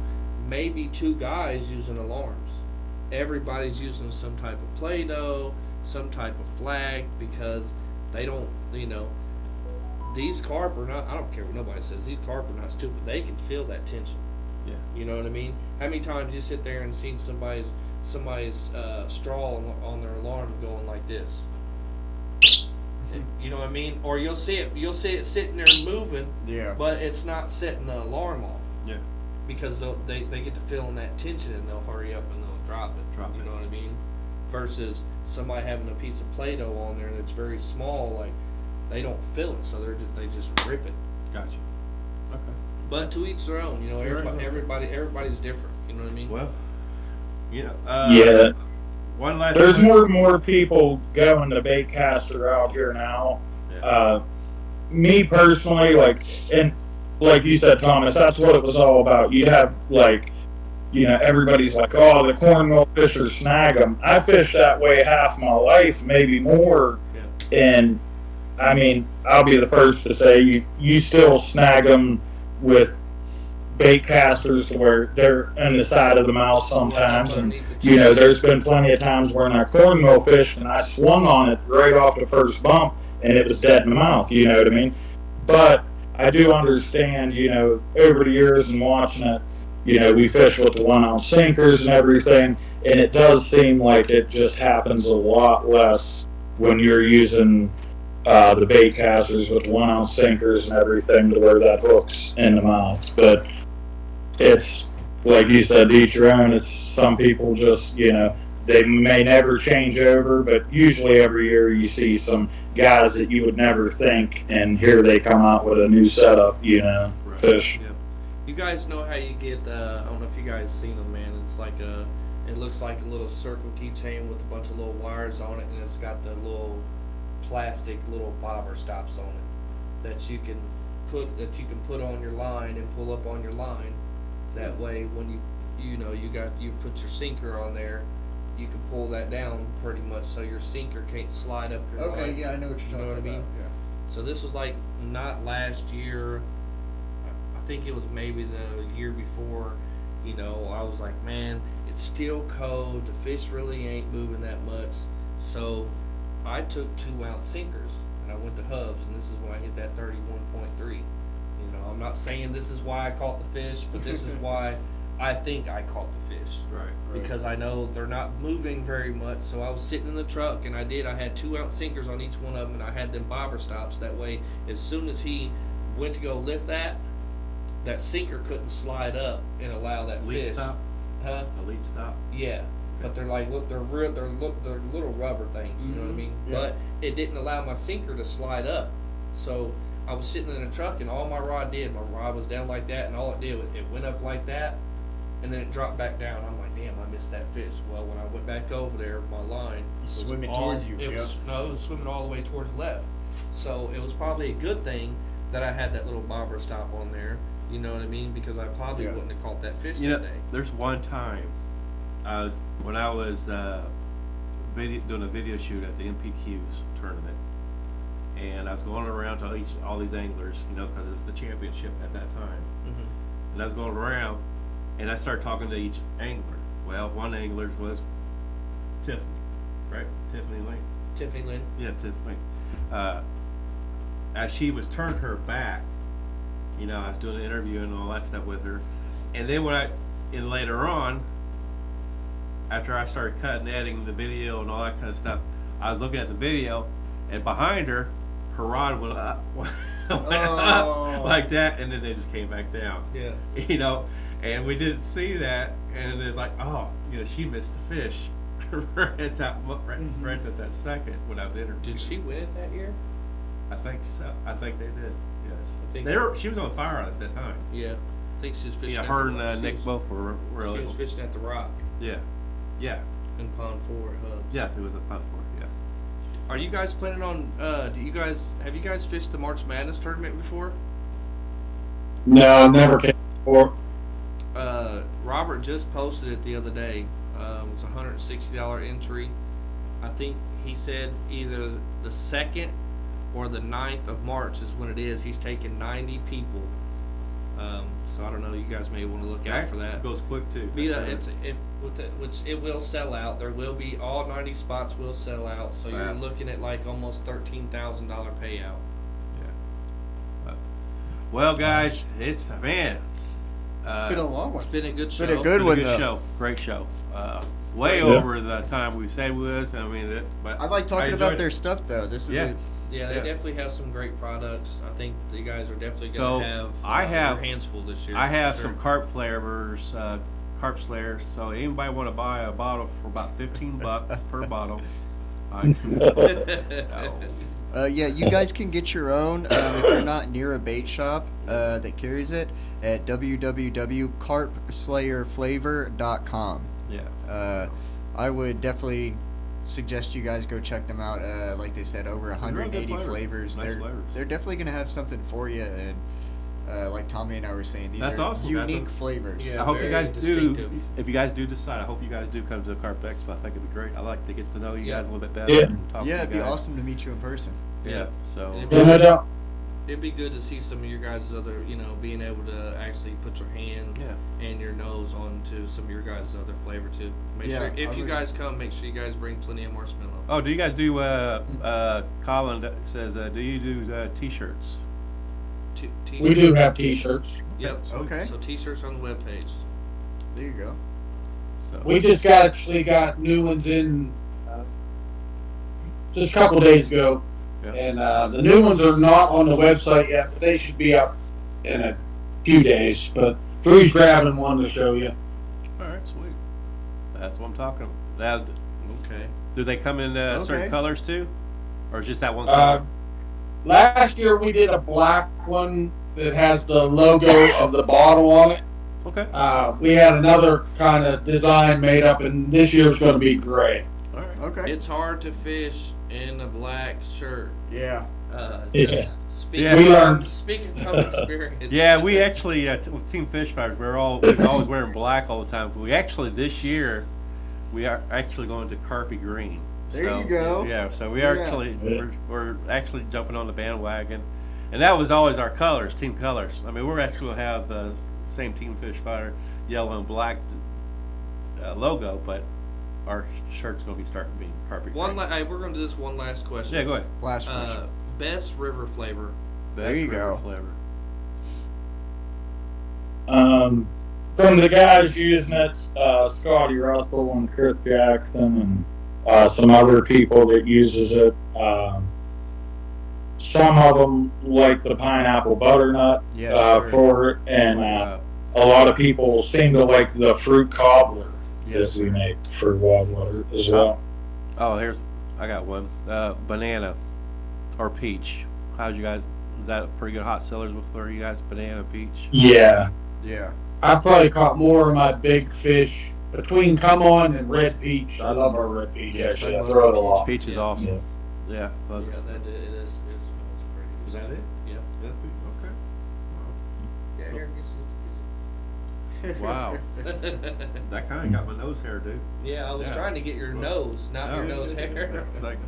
maybe 2 guys using alarms. Everybody's using some type of Play-Doh, some type of flag, because they don't, these carp are not, I don't care what nobody says, these carp are not stupid. They can feel that tension. Yeah. You know what I mean? How many times you sit there and seen somebody's straw on their alarm going like this? You know what I mean? Or you'll see it sitting there moving, Yeah. but it's not setting the alarm off Yeah. because they get to feeling that tension and they'll hurry up and they'll drop it. Drop You it. know what I mean? Versus somebody having a piece of Play-Doh on there that's very small, like they don't feel it, so they just rip it. Gotcha. Okay. But to each their own. Everybody's different. You know what I mean? Well, yeah. One last. There's one. more and more people going to baitcaster out here now. Yeah. Me personally, like, and like you said, Thomas, that's what it was all about. You'd have, like, everybody's like, oh, the cornmeal fishers snag them. I fished that way half my life, maybe more. Yeah. And, I mean, I'll be the first to say you still snag them with bait casters to where they're in the side of the mouth sometimes. And, there's been plenty of times where I cornmeal fished and I swung on it right off the first bump and it was dead in the mouth, you know what I mean? But I do understand, over the years and watching it, we fish with the 1 ounce sinkers and everything, and it does seem like it just happens a lot less when you're using the bait casters with 1 ounce sinkers and everything to where that hook's in the mouth. But it's, like you said, to each your own. It's some people just, they may never change over, but usually every year you see some guys that you would never think, and here they come out with a new setup, Right. fish. Yeah. You guys know how you get, I don't know if you guys seen them, man. It's like it looks like a little circle keychain with a bunch of little wires on it, and it's got the little plastic little bobber stops on it that you can put on your line and pull up on your line. That way, when you put your sinker on there, you can pull that down pretty much so your sinker can't slide up your line. Okay, yeah, I know what you're talking what I about. mean? Yeah. So this was like not last year. I think it was maybe the year before. I was like, man, it's still cold. The fish really ain't moving that much. So I took 2 ounce sinkers and I went to Hubs, and this is when I hit that 31.3. I'm not saying this is why I caught the fish, but this is why I think I caught the fish. Right. Because I know they're not moving very much. So I was sitting in the truck, and I had 2 ounce sinkers on each one of them, and I had them bobber stops. That way, as soon as he went to go lift that sinker couldn't slide up and allow that Lead fish. stop? Huh? The lead stop? Yeah. But they're like, look, they're little rubber things, you know what I mean? Yeah. But it didn't allow my sinker to slide up. So I was sitting in the truck, and all my rod was down like that, and all it did was it went up like that, and then it dropped back down. I'm like, damn, I missed that fish. Well, when I went back over there, my line was Swimming all, towards you. It was swimming all the way towards left. So it was probably a good thing that I had that little bobber stop on there. You know what I mean? Because I probably wouldn't have caught that fish that day. There's one time when I was doing a video shoot at the MPQs tournament, and I was going around to all these anglers, because it was the championship at that time. Mm-hmm. And I was going around, and I started talking to each angler. Well, one angler was Tiffany, right? Tiffany Lane. Tiffany Lynn. Yeah, Tiffany. As she was turned her back, I was doing an interview and all that stuff with her, and then later on, after I started cutting, editing the video and all that kind of stuff, I was looking at the video, and behind her rod went up, up like that, and then they just came back down. Yeah. And we didn't see that, and it's like, she missed the fish right at that second when I was interviewing. Did she win it that year? I think so. I think they did. Yes. I think She was on fire at that time. Yeah. I think she was fishing. Yeah, at her the Rock. and Nick both were really. She was fishing at the Rock. Yeah. Yeah. In Pond 4 at Hubs. Yes, it was a Pond 4. Yeah. Are you guys planning on? Have you guys fished the March Madness tournament before? No, never came before. Robert just posted it the other day. It's a $160 entry. I think he said either the 2nd or the 9th of March is when it is. He's taking 90 people. So I don't know. You guys may want to look out for that. It goes quick too. Which it will sell out. There will be all 90 spots will sell out. So you're looking at like almost $13,000 payout. Yeah. Well, guys, it's man. It's been a long one. It's been a good show. Been a good one, Good though. show. Great show. Way over the time we said was. I mean, but I like talking about their it. stuff, though. This is Yeah, they definitely have some great products. I think you guys are definitely going to have your hands full this year. I have for some Carp Flavors, Carp Slayers. So anybody want to buy a bottle for about $15 per bottle? Yeah, you guys can get your own if you're not near a bait shop that carries it at www.carpslayerflavor.com. Yeah. I would definitely suggest you guys go check them out. Like they said, over 180 flavors. Nice flavors. They're definitely gonna have something for you, and like Tommy and I were saying, these That's are awesome, guys. unique flavors. Yeah. I hope you very guys do. distinctive. If you guys do decide, I hope you guys do come to the Carp Expo. I think it'd be great. I like to get to know you Yeah. guys a little bit better Yeah. and talk Yeah, to it'd you be guys. awesome to meet you in person. Yeah. So. And Yeah, no doubt. It'd be good to see some of your guys' other, being able to actually put your hand Yeah. and your nose onto some of your guys' other flavor too. Make Yeah, sure if I you would- guys come, make sure you guys bring plenty of marshmallow. Oh, do you guys do? Colin says, do you do T-shirts? T-shirts. We do have T-shirts. Yep. Okay. So T-shirts on the webpage. There you go. So. We just actually got new ones in just a couple days ago, Yeah. and the new ones are not on the website yet, but they should be up in a few days. But Drew's grabbing one to show you. All right, sweet. That's what I'm talking about. Now, Okay. do they come in certain Okay. colors too, or is just that one color? Last year we did a black one that has the logo of the bottle on it. Okay. We had another kind of design made up, and this year's going to be gray. All right. Okay. It's hard to fish in a black shirt. Yeah. Yeah. Just speaking, Yeah. We learned. speaking from experience. Yeah, we actually with Team Fish Fires, we're always wearing black all the time. But we actually this year we are actually going to Carpy Green. There So, you go. Yeah, so we Yeah. actually we're actually jumping on the bandwagon, and that was always our colors, team colors. I mean, we're actually gonna have the same Team Fish Fire yellow and black logo, but our shirt's gonna be starting being Carpy Green. Hey, we're gonna do this one last question. Yeah, go ahead. Last question. Best river flavor. There you Best river go. Flavor. From the guys using it, Scotty Russell and Chris Jackson and some other people that uses it. Some of them like the pineapple butternut Yes, sir. for it, and a lot of people seem to like the fruit cobbler Yes, that we sir. make for Wildwater as well. Oh, I got one. Banana or peach. How'd you guys? Is that a pretty good hot sellers for you guys? Banana, peach. Yeah, Yeah. I've probably caught more of my big fish between come on and red peach. I love our red peach. Yes, Actually, I I love throw it a peach. lot. Peach is Yeah. awesome. Yeah. Yeah. love Yeah, it. that it is. It smells pretty. Is that it? Yeah. Yeah, okay. Yeah, here, Wow. That kind of got my nose hair, dude. Yeah, I was Yeah. trying to get your nose, not your Oh. nose hair. It's like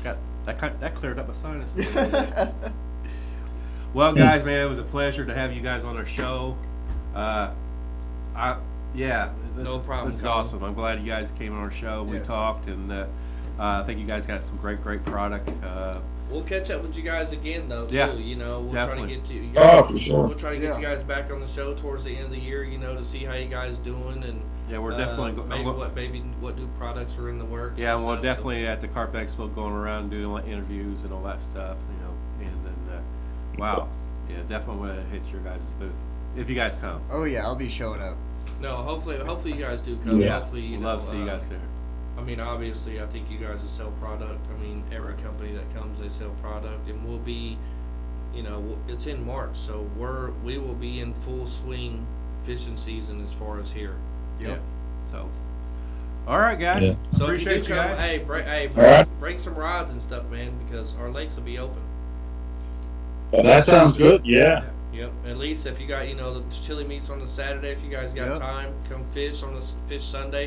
got that cleared up my sinus. a little bit. Well, guys, man, it was a pleasure to have you guys on our show. This No problem, This is Colin. awesome. I'm glad you guys came on our show. We Yes. talked, and I think you guys got some great product. We'll catch up with you guys again, though. Too. Yeah, We'll definitely. try to get to you. Oh, for sure. We'll try to get Yeah. you guys back on the show towards the end of the year. To see how you guys doing and Yeah, we're definitely maybe what new products are in the works. Yeah, and well, stuff, definitely at the Carp Expo, going around doing like interviews and all that stuff, and then wow, yeah, definitely want to hit your guys' booth if you guys come. Oh yeah, I'll be showing up. No, hopefully you guys do come. Yeah. Hopefully, We'd love to see you guys there. I mean, obviously, I think you guys will sell product. I mean, every company that comes, they sell product, and we'll be, it's in March, so we will be in full swing fishing season as far as here. Yep. Yeah. So, all right, guys. Yeah. So Appreciate if you you do come, guys. All right. bring some rods and stuff, man, because our lakes will be open. That sounds good. Yeah. Yep. At least if you got, the chili meats on the Saturday, if you guys got Yep. time, come fish on fish Sunday,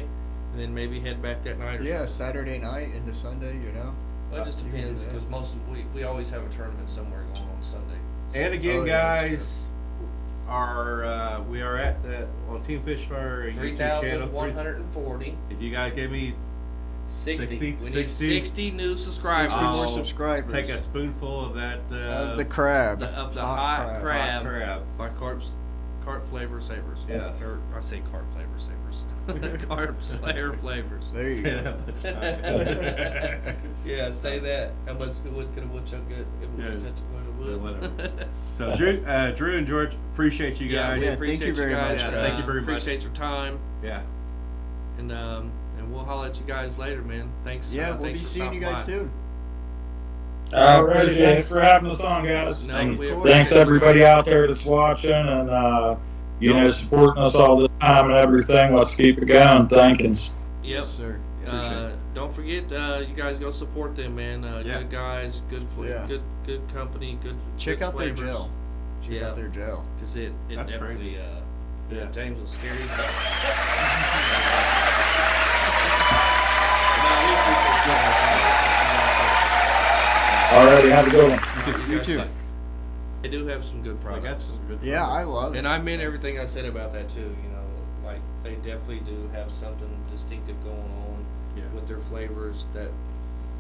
and then maybe head back that night. Or Yeah, something. Saturday night into Sunday, Well, it just You can do depends that. because we always have a tournament somewhere going on Sunday. And again, Oh, yeah, that's guys, we are at on Team Fish Fire YouTube channel. 3,140. If you guys give me 60. We need 60. 60 new subscribers. 60 more I'll subscribers. take a spoonful of that Of the crab. of the Hot hot crab. crab, hot crab. by Carp Flavor Savers. Yes. Or I say Carp Flavor Savers. Carp Slayer Flavors. There you go. Yeah, say that. How much could a woodchuck get? Yeah. Wood? Whatever. So Drew and George, appreciate you Yeah, guys. we Yeah, thank appreciate you very guys. much, guys. Thank you very much. Appreciate your time, Yeah. and we'll holler at you guys later, man. Thanks. Yeah, we'll thanks be for seeing you stopping guys by. soon. Alrighty, thanks for having us on, guys. No, Thanks, we thanks appreciate it. everybody out there that's watching and supporting us all the time and everything. Let's keep it going. Thank you. Yep. Yes, sir. Yes, Don't forget, you guys go support them, man. Yeah. Good guys, good Yeah. good company, good. Check good out their flavors. gel. Check Yeah. out their gel. Because it That's definitely, crazy. Yeah. James was scared. No, we appreciate you guys. Alrighty, have a good one. You guys too. take- They do have some good I got products. some good. Yeah, I products. love it. And I meant everything I said about that too. You know, like they definitely do have something distinctive going on Yeah. with their flavors that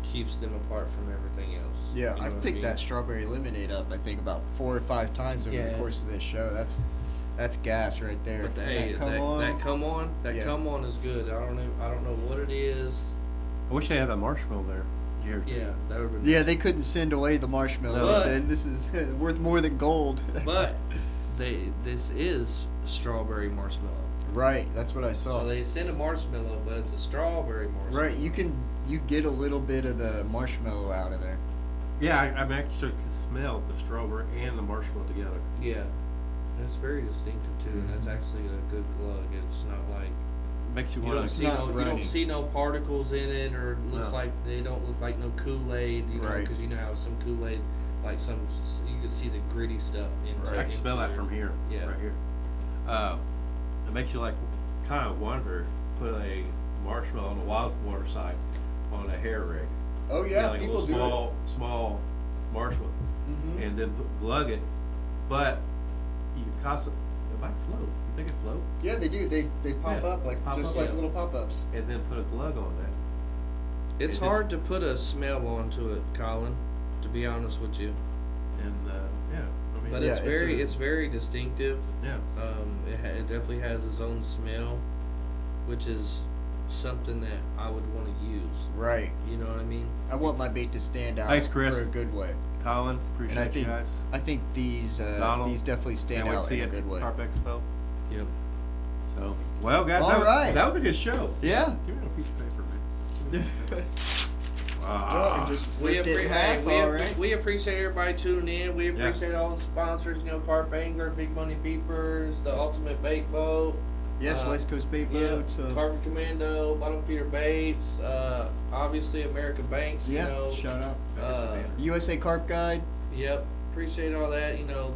keeps them apart from everything else. Yeah, You know I've what I picked mean? that strawberry lemonade up, I think, about 4 or 5 times over Yeah, the course of this show. That's gas right there. But And hey, that come on. that Yeah. come on is good. I don't know what it is. I wish they had a marshmallow there. Here too. Yeah, that would have been. Yeah, they couldn't send away the marshmallows, But- and this is worth more than gold. But this is strawberry marshmallow. Right, that's what I saw. So they send a marshmallow, but it's a strawberry marshmallow. Right, you get a little bit of the marshmallow out of there. Yeah, I actually could smell the strawberry and the marshmallow together. Yeah, and it's very distinctive too, and that's actually a good glug. It's not like Makes you you want don't to. see not no you don't runny. see no particles in it, or it looks No. like they don't look like no Kool-Aid. You know, Right. because you know how some Kool-Aid, like some you can see the gritty stuff into. Right. I can smell that into from here. Yeah. Right here. It makes you like kind of wonder. Put a marshmallow on the wild water side on a hair rig. Oh yeah, like a people little small marshmallow, do it. and then glug it. But you constantly it might float. You think it float? Yeah, they do. They pop Yeah, up like pop just up, like yeah. little pop-ups. And then put a glug on that. It's It just- hard to put a smell onto it, Colin. To be honest with you, And yeah, I mean, but Yeah, it's very distinctive. yeah. It definitely has its own smell, which is something that I would want to use. Right. You know what I mean? I want my bait to stand out Thanks, Chris. for a good way. Colin, appreciate And I think you guys. I think these Donald, definitely stand Can't wait to out see in a it good way. Carp Expo. Yep. So, well, guys, All that, right. that was a good show. Yeah. Give me a piece of paper, man. Well, and just ripped it in half, all right. we appreciate everybody tuning in. We appreciate all the sponsors, you know, Carp Angler, Big Money Beepers, the Ultimate Bait Boat. Yes, West Coast Bait Boat. Carbon Commando, Bottom Feeder Baits, obviously American Banks, Yeah, you know. shout out. Uh, USA Carp Guide. Yep, appreciate all that. You know,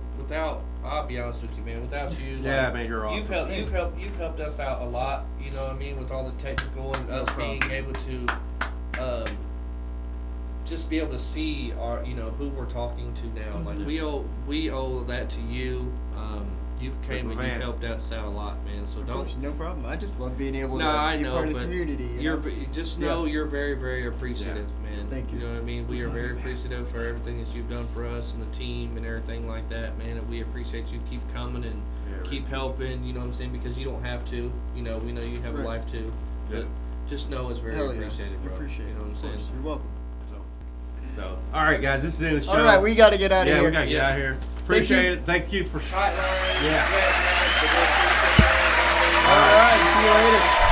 I'll be honest with you, man. Without you, Yeah, like, man, you're awesome. You've helped us out a lot. You know what I mean, with all the technical and No us being problem. able to, just be able to see our, you know, who we're talking to now. Mm-hmm. Like we owe that to you. You've came and man. you've helped us out a lot, man. So Of don't. course, no problem. I just love being able No, to I be know, part of the but community. You You're know? just Yeah. know you're very, very appreciative, man. Thank you. You know what I mean? We are very appreciative for everything that you've done for us and the team and everything like that, man. And we appreciate you. Keep coming and Yeah, keep helping. You know what I'm saying? Because you don't have to. You know, we know you have a Right. life too. Yeah. But just know it's very Hell yeah. appreciated, bro. Appreciate You know what I'm Of saying? course, you're welcome. So, all right, guys, this is the end of the show. All right, we got to get out of yeah, here. we gotta get Yeah. out of here. Thank Appreciate you. it. Thank you for. Hotline, Yeah. sweat, man. So we'll appreciate everybody. All right, see you later.